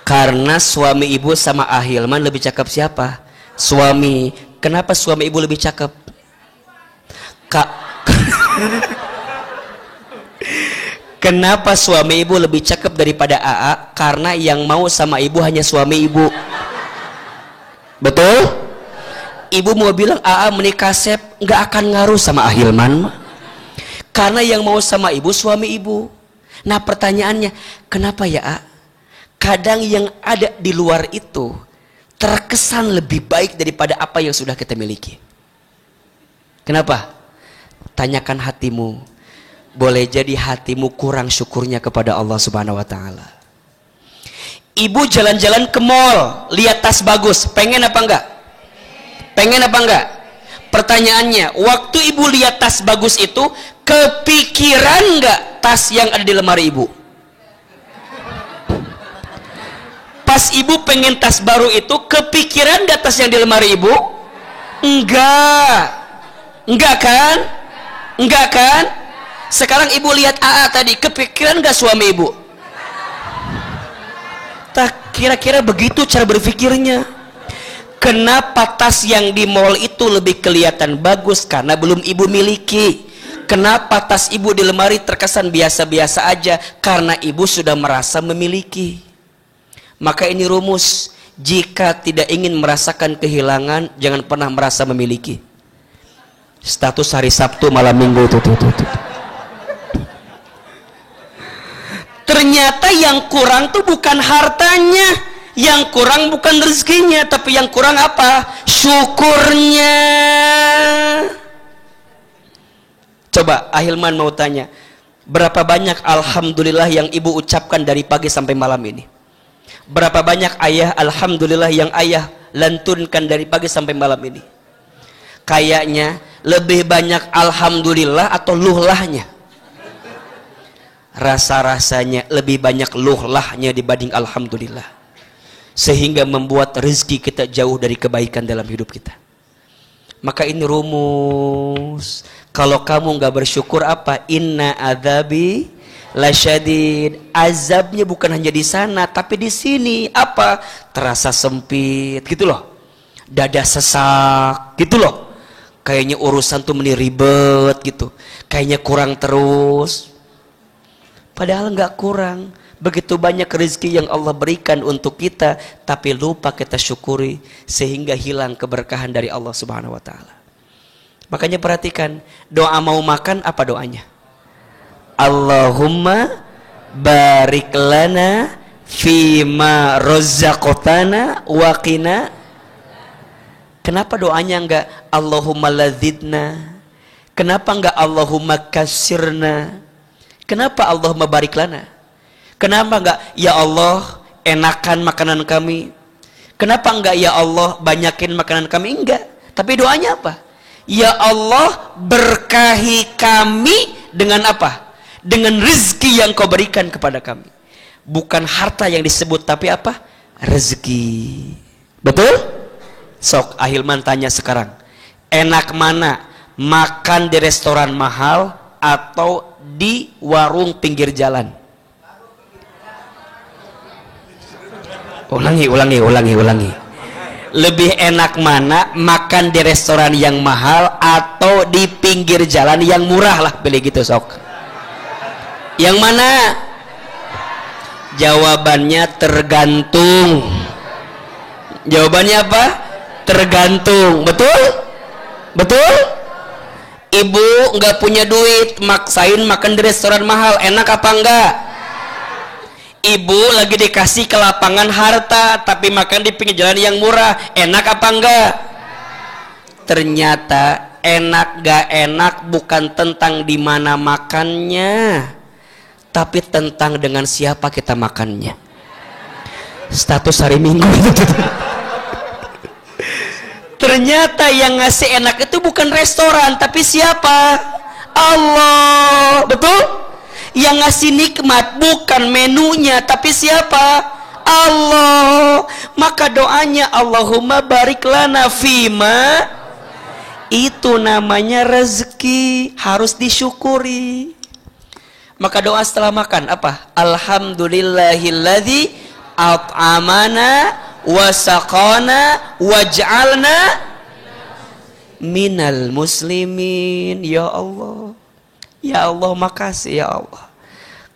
Karena suami ibu sama Ahilman lebih cakep siapa? Suami. Kenapa suami ibu lebih cakep? Kenapa suami ibu lebih cakep daripada AA? Karena yang mau sama ibu hanya suami ibu. Betul? Ibu mau bilang AA menikah Sep, nggak akan ngaruh sama Ahilman. Karena yang mau sama ibu suami ibu. Nah pertanyaannya, kenapa ya A? Kadang yang ada di luar itu terkesan lebih baik daripada apa yang sudah kita miliki. Kenapa? Tanyakan hatimu. Boleh jadi hatimu kurang syukurnya kepada Allah Subhanahu wa taala. Ibu jalan-jalan ke mall, lihat tas bagus, pengen apa enggak? Pengen apa enggak? Pertanyaannya, waktu ibu lihat tas bagus itu, kepikiran enggak tas yang ada di lemari ibu? Pas ibu pengen tas baru itu, kepikiran enggak tas yang di lemari ibu? Enggak. Enggak kan? Enggak kan? Sekarang ibu lihat AA tadi, kepikiran enggak suami ibu? Tak kira-kira begitu cara berpikirnya. Kenapa tas yang di mall itu lebih kelihatan bagus? Karena belum ibu miliki. Kenapa tas ibu di lemari terkesan biasa-biasa aja? Karena ibu sudah merasa memiliki. Maka ini rumus, jika tidak ingin merasakan kehilangan, jangan pernah merasa memiliki. Status hari Sabtu malam Minggu tuh. Ternyata yang kurang tuh bukan hartanya, yang kurang bukan rezekinya, tapi yang kurang apa? Syukurnya. Coba Ahilman mau tanya, berapa banyak alhamdulillah yang ibu ucapkan dari pagi sampai malam ini? Berapa banyak ayah alhamdulillah yang ayah lantunkan dari pagi sampai malam ini? Kayaknya lebih banyak alhamdulillah atau luhlahnya? Rasa-rasanya lebih banyak luhlahnya dibanding alhamdulillah, sehingga membuat rezeki kita jauh dari kebaikan dalam hidup kita. Maka ini rumus, kalau kamu nggak bersyukur apa? Inna adzabi lasyadid. Azabnya bukan hanya di sana, tapi di sini apa? Terasa sempit gitu loh, dada sesak gitu loh, kayaknya urusan tuh ribet gitu, kayaknya kurang terus. Padahal nggak kurang. Begitu banyak rezeki yang Allah berikan untuk kita, tapi lupa kita syukuri, sehingga hilang keberkahan dari Allah Subhanahu wa taala. Makanya perhatikan, doa mau makan apa doanya? Allahumma barik lana fima razzaqtana wa qina. Kenapa doanya enggak Allahumma ladzidna? Kenapa enggak Allahumma kassirna? Kenapa Allahumma barik lana? Kenapa enggak ya Allah enakan makanan kami? Kenapa enggak ya Allah banyakin makanan kami? Enggak. Tapi doanya apa? Ya Allah berkahi kami dengan apa? Dengan rezeki yang kau berikan kepada kami. Bukan harta yang disebut, tapi apa? Rezeki. Betul? Sok Ahilman tanya sekarang, enak mana? Makan di restoran mahal atau di warung pinggir jalan? Ulangi. Lebih enak mana? Makan di restoran yang mahal atau di pinggir jalan yang murah lah, pilih gitu sok. Yang mana? Jawabannya tergantung. Jawabannya apa? Tergantung. Betul? Betul? Ibu nggak punya duit, maksain makan di restoran mahal, enak apa enggak? Ibu lagi dikasih ke lapangan harta, tapi makan di pinggir jalan yang murah, enak apa enggak? Ternyata enak gak enak bukan tentang di mana makannya, tapi tentang dengan siapa kita makannya. Status hari Minggu. Ternyata yang ngasih enak itu bukan restoran, tapi siapa? Allah. Betul? Yang ngasih nikmat bukan menunya, tapi siapa? Allah. Maka doanya Allahumma barik lana fima, itu namanya rezeki, harus disyukuri. Maka doa setelah makan apa? Alhamdulillahilladzi at'amana wasaqana waj'alna minal muslimin. Ya Allah, ya Allah, makasih ya Allah,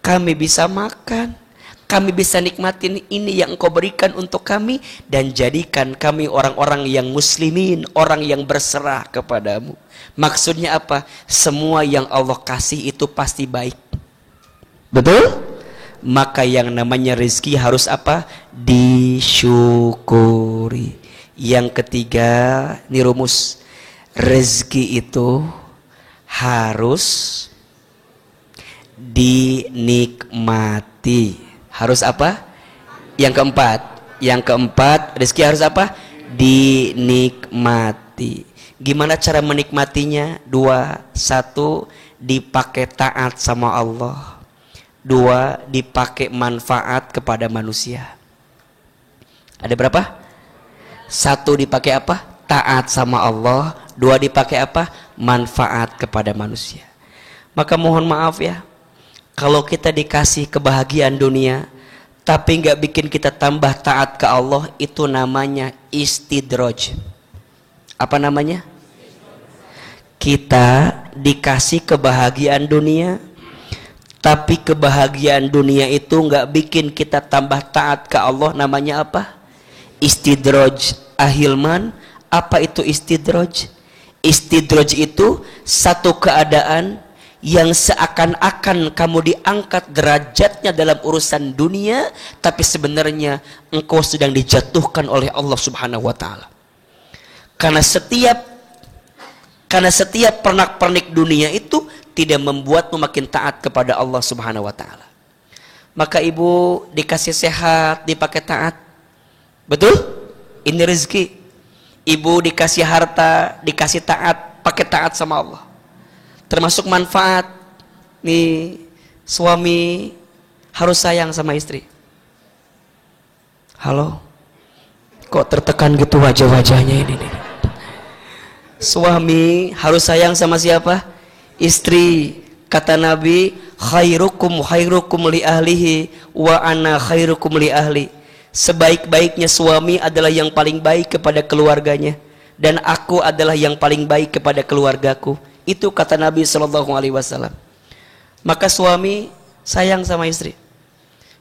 kami bisa makan, kami bisa nikmatin ini yang Engkau berikan untuk kami, dan jadikan kami orang-orang yang muslimin, orang yang berserah kepadamu. Maksudnya apa? Semua yang Allah kasih itu pasti baik. Betul? Maka yang namanya rezeki harus apa? Disyukuri. Yang ketiga, ini rumus. Rezeki itu harus dinikmati. Harus apa? Yang keempat, rezeki harus apa? Dinikmati. Gimana cara menikmatinya? 2. 1, dipakai taat sama Allah. 2, dipakai manfaat kepada manusia. Ada berapa? 1, dipakai apa? Taat sama Allah. 2, dipakai apa? Manfaat kepada manusia. Maka mohon maaf ya, kalau kita dikasih kebahagiaan dunia tapi nggak bikin kita tambah taat ke Allah, itu namanya istidraj. Apa namanya? Kita dikasih kebahagiaan dunia, tapi kebahagiaan dunia itu nggak bikin kita tambah taat ke Allah, namanya apa? Istidraj. Ahilman, apa itu istidraj? Istidraj itu satu keadaan yang seakan-akan kamu diangkat derajatnya dalam urusan dunia, tapi sebenarnya engkau sedang dijatuhkan oleh Allah Subhanahu wa taala. Karena setiap pernak-pernik dunia itu tidak membuatmu makin taat kepada Allah Subhanahu wa taala. Maka ibu dikasih sehat, dipakai taat. Betul? Ini rezeki. Ibu dikasih harta, dikasih taat, pakai taat sama Allah. Termasuk manfaat. Nih, suami harus sayang sama istri. Halo? Kok tertekan gitu wajah-wajahnya ini nih? Suami harus sayang sama siapa? Istri. Kata Nabi, khairukum li ahlihi wa ana khairukum li ahli. Sebaik-baiknya suami adalah yang paling baik kepada keluarganya, dan aku adalah yang paling baik kepada keluargaku. Itu kata Nabi SAW. Maka suami sayang sama istri.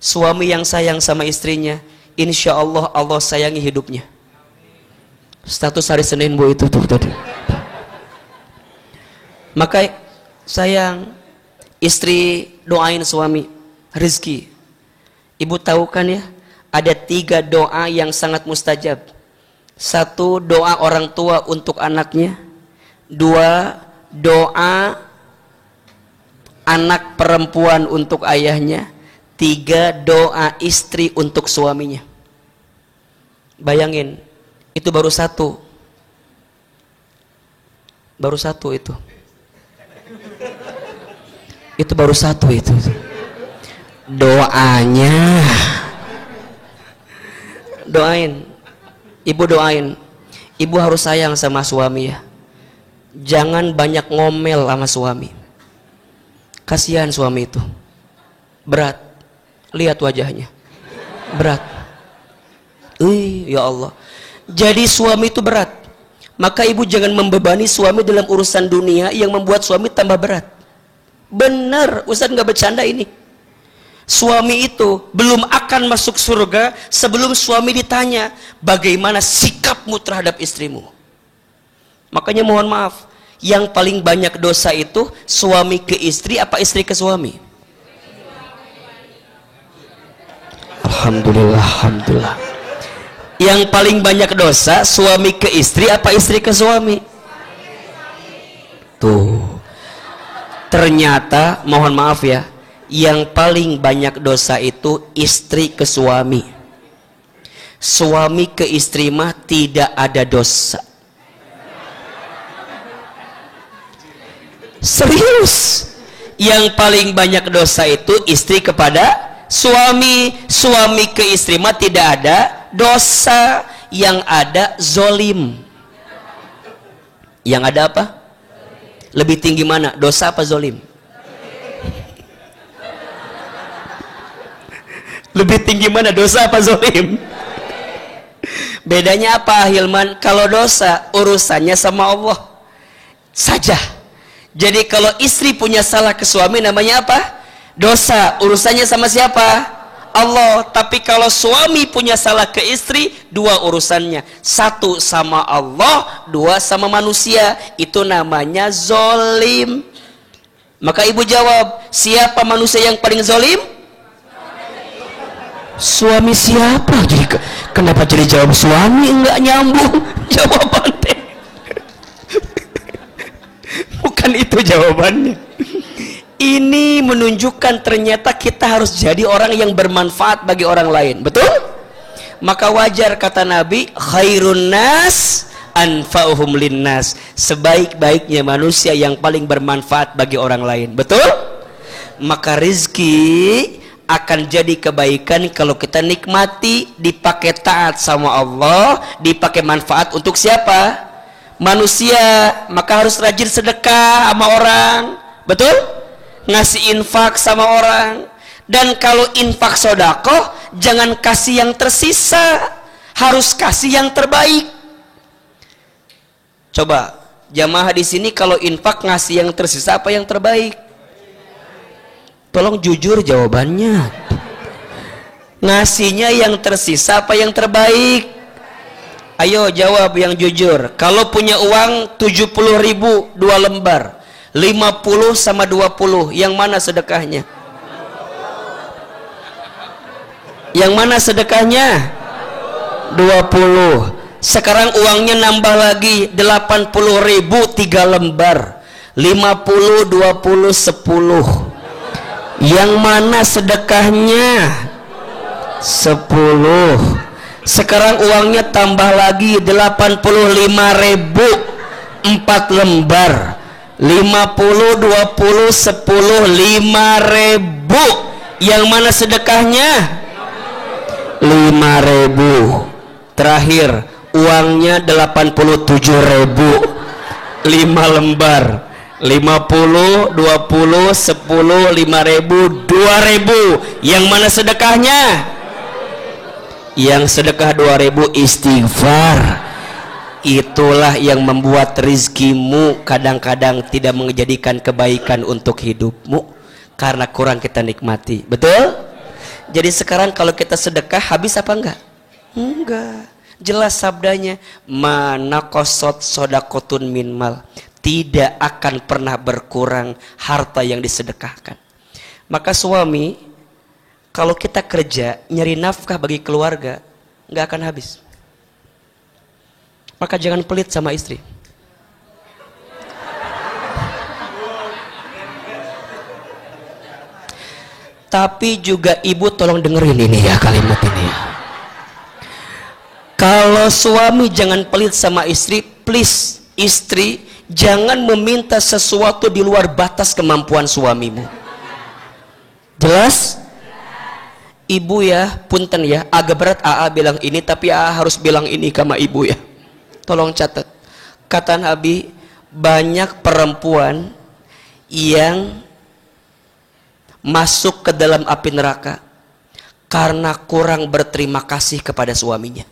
Suami yang sayang sama istrinya, insya Allah Allah sayangi hidupnya. Status hari Senin bu itu tuh tadi. Maka sayang istri, doain suami rezeki. Ibu tahu kan ya, ada 3 doa yang sangat mustajab. 1, doa orang tua untuk anaknya. 2, doa anak perempuan untuk ayahnya. 3, doa istri untuk suaminya. Bayangin, itu baru 1. Baru 1 itu. Itu baru 1 itu. Doanya. Doain. Ibu doain. Ibu harus sayang sama suami ya. Jangan banyak ngomel sama suami. Kasihan suami itu. Berat. Lihat wajahnya. Berat. Ya Allah. Jadi suami itu berat. Maka ibu jangan membebani suami dalam urusan dunia yang membuat suami tambah berat. Benar, Ustaz nggak bercanda ini. Suami itu belum akan masuk surga sebelum suami ditanya bagaimana sikapmu terhadap istrimu. Makanya mohon maaf, yang paling banyak dosa itu suami ke istri apa istri ke suami? Alhamdulillah, alhamdulillah. Yang paling banyak dosa suami ke istri apa istri ke suami? Tuh. Ternyata mohon maaf ya, yang paling banyak dosa itu istri ke suami. Suami ke istri mah tidak ada dosa. Serius. Yang paling banyak dosa itu istri kepada suami. Suami ke istri mah tidak ada dosa. Yang ada zolim. Yang ada apa? Lebih tinggi mana? Dosa apa zolim? Lebih tinggi mana, dosa apa zolim? Bedanya apa Hilman? Kalau dosa urusannya sama Allah saja. Jadi kalau istri punya salah ke suami namanya apa? Dosa. Urusannya sama siapa? Allah. Tapi kalau suami punya salah ke istri, dua urusannya. Satu sama Allah, dua sama manusia. Itu namanya zolim. Maka ibu jawab, siapa manusia yang paling zolim? Suami siapa? Jadi kenapa jadi jawab suami? Enggak nyambung jawaban teh. Bukan itu jawabannya. Ini menunjukkan ternyata kita harus jadi orang yang bermanfaat bagi orang lain. Betul? Maka wajar kata Nabi, khairun nas anfa'uhum linnas. Sebaik-baiknya manusia yang paling bermanfaat bagi orang lain. Betul? Maka rizki akan jadi kebaikan kalau kita nikmati, dipakai taat sama Allah, dipakai manfaat untuk siapa? Manusia. Maka harus rajin sedekah sama orang. Betul? Ngasih infak sama orang. Dan kalau infak sodakoh, jangan kasih yang tersisa, harus kasih yang terbaik. Coba jamaah di sini kalau infak ngasih yang tersisa apa yang terbaik? Tolong jujur jawabannya. Ngasihnya yang tersisa apa yang terbaik? Ayo jawab yang jujur. Kalau punya uang 70.000 2 lembar, 50 sama 20, yang mana sedekahnya? Yang mana sedekahnya? 20. Sekarang uangnya nambah lagi 80.000 3 lembar, 50 20 10. Yang mana sedekahnya? 10. Sekarang uangnya tambah lagi 85.000 4 lembar, 50 20 10 5.000. Yang mana sedekahnya? 5.000. Terakhir uangnya 87.000 5 lembar, 50 20 10 5.000 2.000. Yang mana sedekahnya? Yang sedekah 2.000 istighfar. Itulah yang membuat rizkimu kadang-kadang tidak menjadikan kebaikan untuk hidupmu karena kurang kita nikmati. Betul? Jadi sekarang kalau kita sedekah habis apa enggak? Enggak. Jelas sabdanya, mana kosot sodakotun min mal. Tidak akan pernah berkurang harta yang disedekahkan. Maka suami, kalau kita kerja nyari nafkah bagi keluarga, nggak akan habis. Maka jangan pelit sama istri. Tapi juga ibu tolong dengerin ini ya, kalimat ini ya. Kalau suami jangan pelit sama istri, please istri jangan meminta sesuatu di luar batas kemampuan suamimu. Jelas? Ibu ya, punten ya, agak berat AA bilang ini, tapi AA harus bilang ini sama ibu ya. Tolong catat. Kata Nabi, banyak perempuan yang masuk ke dalam api neraka karena kurang berterima kasih kepada suaminya.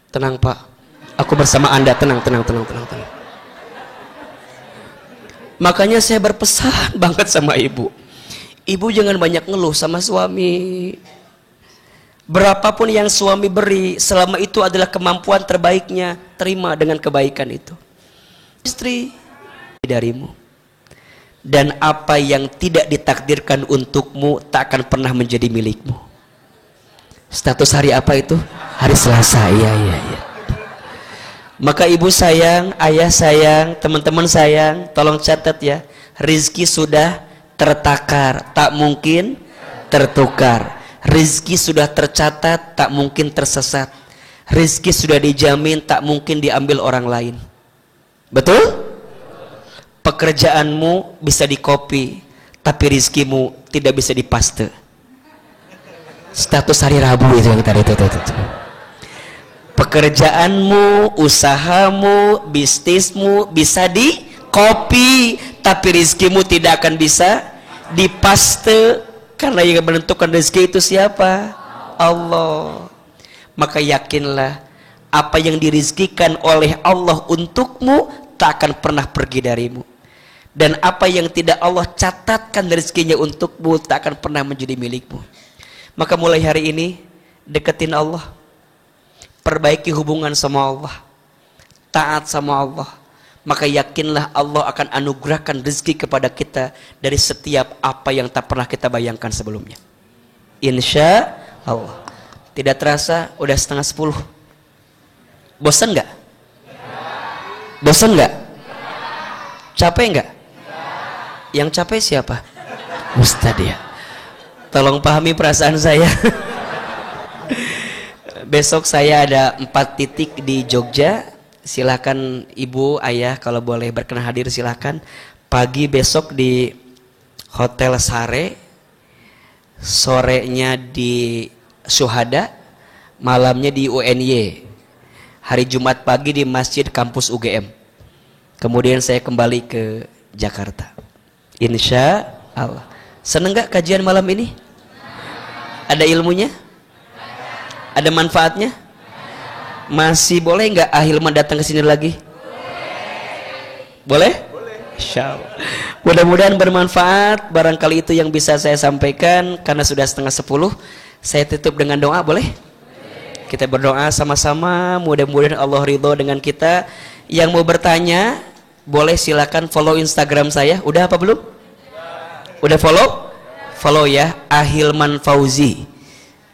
Tenang Pak, aku bersama Anda. Tenang. Makanya saya berpesan banget sama ibu. Ibu jangan banyak ngeluh sama suami. Berapapun yang suami beri, selama itu adalah kemampuan terbaiknya, terima dengan kebaikan itu. Istri darimu. Dan apa yang tidak ditakdirkan untukmu tak akan pernah menjadi milikmu. Status hari apa itu? Hari Selasa. Iya. Maka ibu sayang, ayah sayang, teman-teman sayang, tolong catat ya. Rizki sudah tertakar, tak mungkin tertukar. Rizki sudah tercatat, tak mungkin tersesat. Rizki sudah dijamin, tak mungkin diambil orang lain. Betul? Pekerjaanmu bisa dikopi, tapi rizkimu tidak bisa dipaste. Status hari Rabu itu yang tadi itu. Pekerjaanmu, usahamu, bisnismu bisa dikopi, tapi rizkimu tidak akan bisa dipaste. Karena yang menentukan rezeki itu siapa? Allah. Maka yakinlah apa yang dirizkikan oleh Allah untukmu tak akan pernah pergi darimu. Dan apa yang tidak Allah catatkan rezekinya untukmu tak akan pernah menjadi milikmu. Maka mulai hari ini deketin Allah, perbaiki hubungan sama Allah, taat sama Allah. Maka yakinlah Allah akan anugerahkan rezeki kepada kita dari setiap apa yang tak pernah kita bayangkan sebelumnya. Insya Allah. Tidak terasa udah 9:30. Bosan nggak? Bosan nggak? Capek nggak? Yang capek siapa? Ustadz ya. Tolong pahami perasaan saya. Besok saya ada 4 titik di Jogja. Silakan ibu, ayah kalau boleh berkenan hadir silakan. Pagi besok di Hotel Sare, sorenya di Syuhada, malamnya di UNY. Hari Jumat pagi di Masjid Kampus UGM. Kemudian saya kembali ke Jakarta. Insya Allah. Seneng gak kajian malam ini? Ada ilmunya? Ada manfaatnya? Masih boleh nggak Ahilman datang ke sini lagi? Boleh? Insya Allah. Mudah-mudahan bermanfaat. Barangkali itu yang bisa saya sampaikan. Karena sudah 9:30, saya tutup dengan doa, boleh? Kita berdoa sama-sama. Mudah-mudahan Allah ridho dengan kita. Yang mau bertanya, boleh silakan follow Instagram saya. Udah apa belum? Udah follow? Follow ya, Ahilman Fauzi.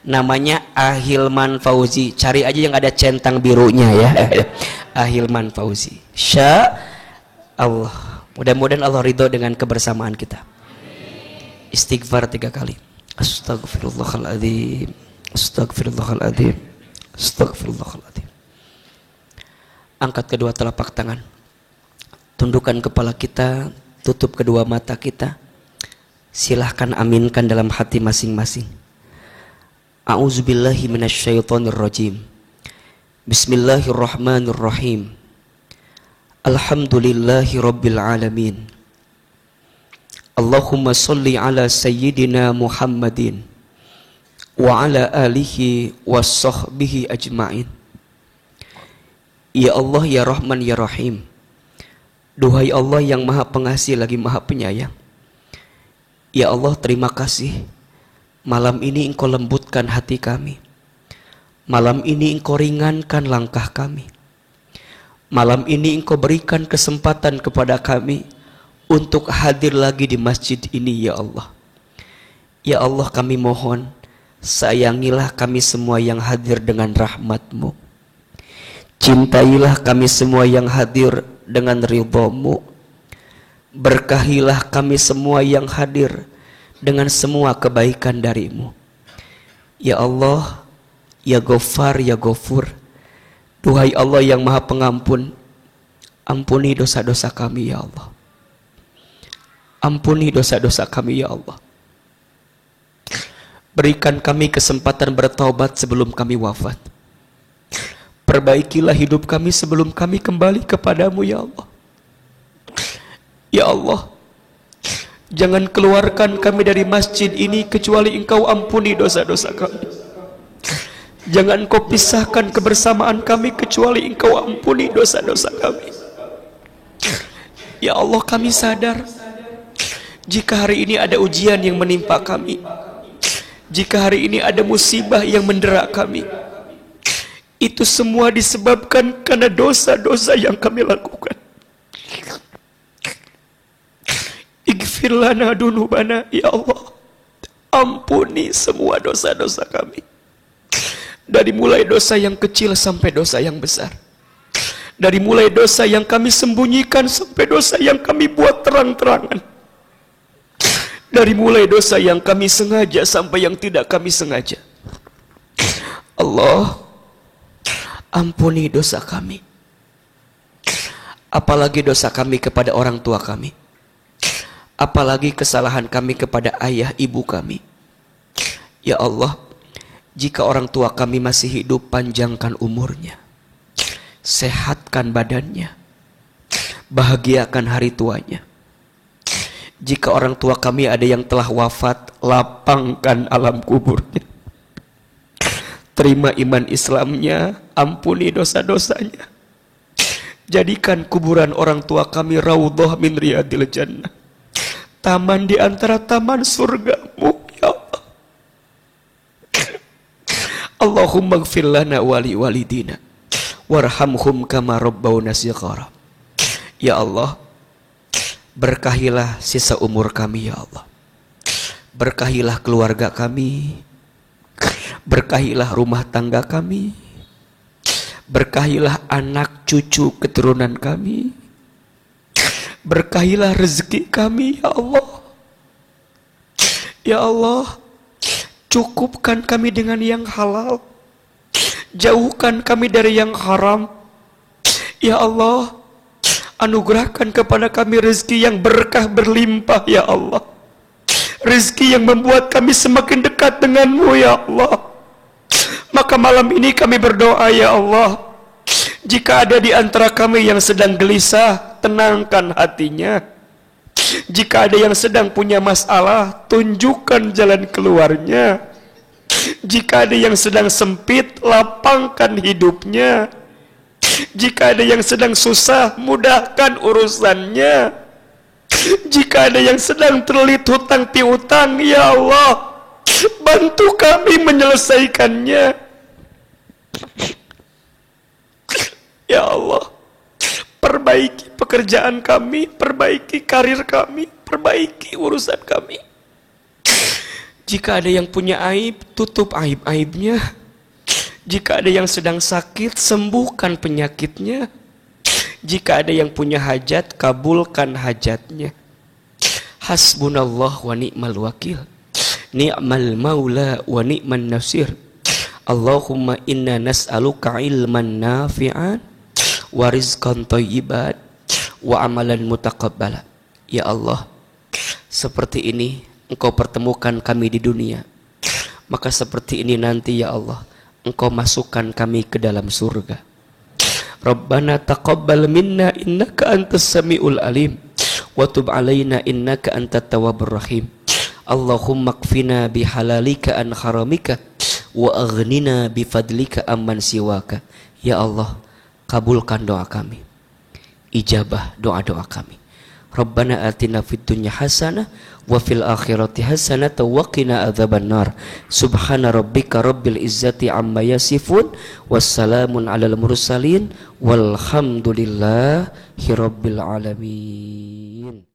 Namanya Ahilman Fauzi. Cari aja yang ada centang birunya ya. Ahilman Fauzi. Insya Allah. Mudah-mudahan Allah ridho dengan kebersamaan kita. Istighfar 3 kali. Astagfirullahaladzim. Astagfirullahaladzim. Astagfirullahaladzim. Angkat kedua telapak tangan. Tundukkan kepala kita. Tutup kedua mata kita. Silahkan aminkan dalam hati masing-masing. A'udzubillahi minasyaitonirrajim. Bismillahirrahmanirrahim. Alhamdulillahi rabbil alamin. Allahumma salli ala sayyidina Muhammadin wa ala alihi wa sahbihi ajma'in. Ya Allah, ya Rahman, ya Rahim. Duhai Allah yang maha pengasih lagi maha penyayang. Ya Allah, terima kasih. Malam ini Engkau lembutkan hati kami. Malam ini Engkau ringankan langkah kami. Malam ini Engkau berikan kesempatan kepada kami untuk hadir lagi di masjid ini, ya Allah. Ya Allah, kami mohon, sayangilah kami semua yang hadir dengan rahmat-Mu. Cintailah kami semua yang hadir dengan ridha-Mu. Berkahilah kami semua yang hadir dengan semua kebaikan dari-Mu. Ya Allah, ya Ghaffar, ya Ghafur. Duhai Allah yang maha pengampun, ampuni dosa-dosa kami ya Allah. Ampuni dosa-dosa kami ya Allah. Berikan kami kesempatan bertaubat sebelum kami wafat. Perbaikilah hidup kami sebelum kami kembali kepadamu ya Allah. Ya Allah, jangan keluarkan kami dari masjid ini kecuali Engkau ampuni dosa-dosa kami. Jangan Engkau pisahkan kebersamaan kami kecuali Engkau ampuni dosa-dosa kami. Ya Allah, kami sadar jika hari ini ada ujian yang menimpa kami, jika hari ini ada musibah yang mendera kami, itu semua disebabkan karena dosa-dosa yang kami lakukan. Ighfir lana dunubana, ya Allah, ampuni semua dosa-dosa kami. Dari mulai dosa yang kecil sampai dosa yang besar. Dari mulai dosa yang kami sembunyikan sampai dosa yang kami buat terang-terangan. Dari mulai dosa yang kami sengaja sampai yang tidak kami sengaja. Allah, ampuni dosa kami. Apalagi dosa kami kepada orang tua kami. Apalagi kesalahan kami kepada ayah ibu kami. Ya Allah, jika orang tua kami masih hidup, panjangkan umurnya, sehatkan badannya, bahagiakan hari tuanya. Jika orang tua kami ada yang telah wafat, lapangkan alam kuburnya. Terima iman Islamnya, ampuni dosa-dosanya. Jadikan kuburan orang tua kami raudhah min riyadil jannah, taman di antara taman surgamu, ya Allah. Allahumma ighfir lana wa li walidina warhamhum kama rabbawna shighara. Ya Allah, berkahilah sisa umur kami, ya Allah. Berkahilah keluarga kami, berkahilah rumah tangga kami, berkahilah anak cucu keturunan kami, berkahilah rezeki kami, ya Allah. Ya Allah, cukupkan kami dengan yang halal, jauhkan kami dari yang haram. Ya Allah, anugerahkan kepada kami rezeki yang berkah berlimpah, ya Allah. Rezeki yang membuat kami semakin dekat denganmu, ya Allah. Maka malam ini kami berdoa, ya Allah, jika ada di antara kami yang sedang gelisah, tenangkan hatinya. Jika ada yang sedang punya masalah, tunjukkan jalan keluarnya. Jika ada yang sedang sempit, lapangkan hidupnya. Jika ada yang sedang susah, mudahkan urusannya. Jika ada yang sedang terlilit hutang piutang, ya Allah, bantu kami menyelesaikannya. Ya Allah, perbaiki pekerjaan kami, perbaiki karir kami, perbaiki urusan kami. Jika ada yang punya aib, tutup aib-aibnya. Jika ada yang sedang sakit, sembuhkan penyakitnya. Jika ada yang punya hajat, kabulkan hajatnya. Hasbunallah wa ni'mal wakil, ni'mal maula wa ni'man nasir. Allahumma inna nas'aluka ilman nafi'an wa rizqan thayyiban wa amalan mutaqabbala. Ya Allah, seperti ini Engkau pertemukan kami di dunia, maka seperti ini nanti, ya Allah, Engkau masukkan kami ke dalam surga. Rabbana taqabbal minna innaka antas samiul alim wa tub alaina innaka antat tawwabur rahim. Allahumma kfina bihalalika an haramika wa aghnina bifadlika amman siwaka. Ya Allah, kabulkan doa kami, ijabah doa-doa kami. Rabbana atina fid dunya hasanah wa fil akhirati hasanah wa qina adzabannar. Subhana rabbika rabbil izzati amma yasifun wassalamun alal mursalin walhamdulillahi rabbil alamin.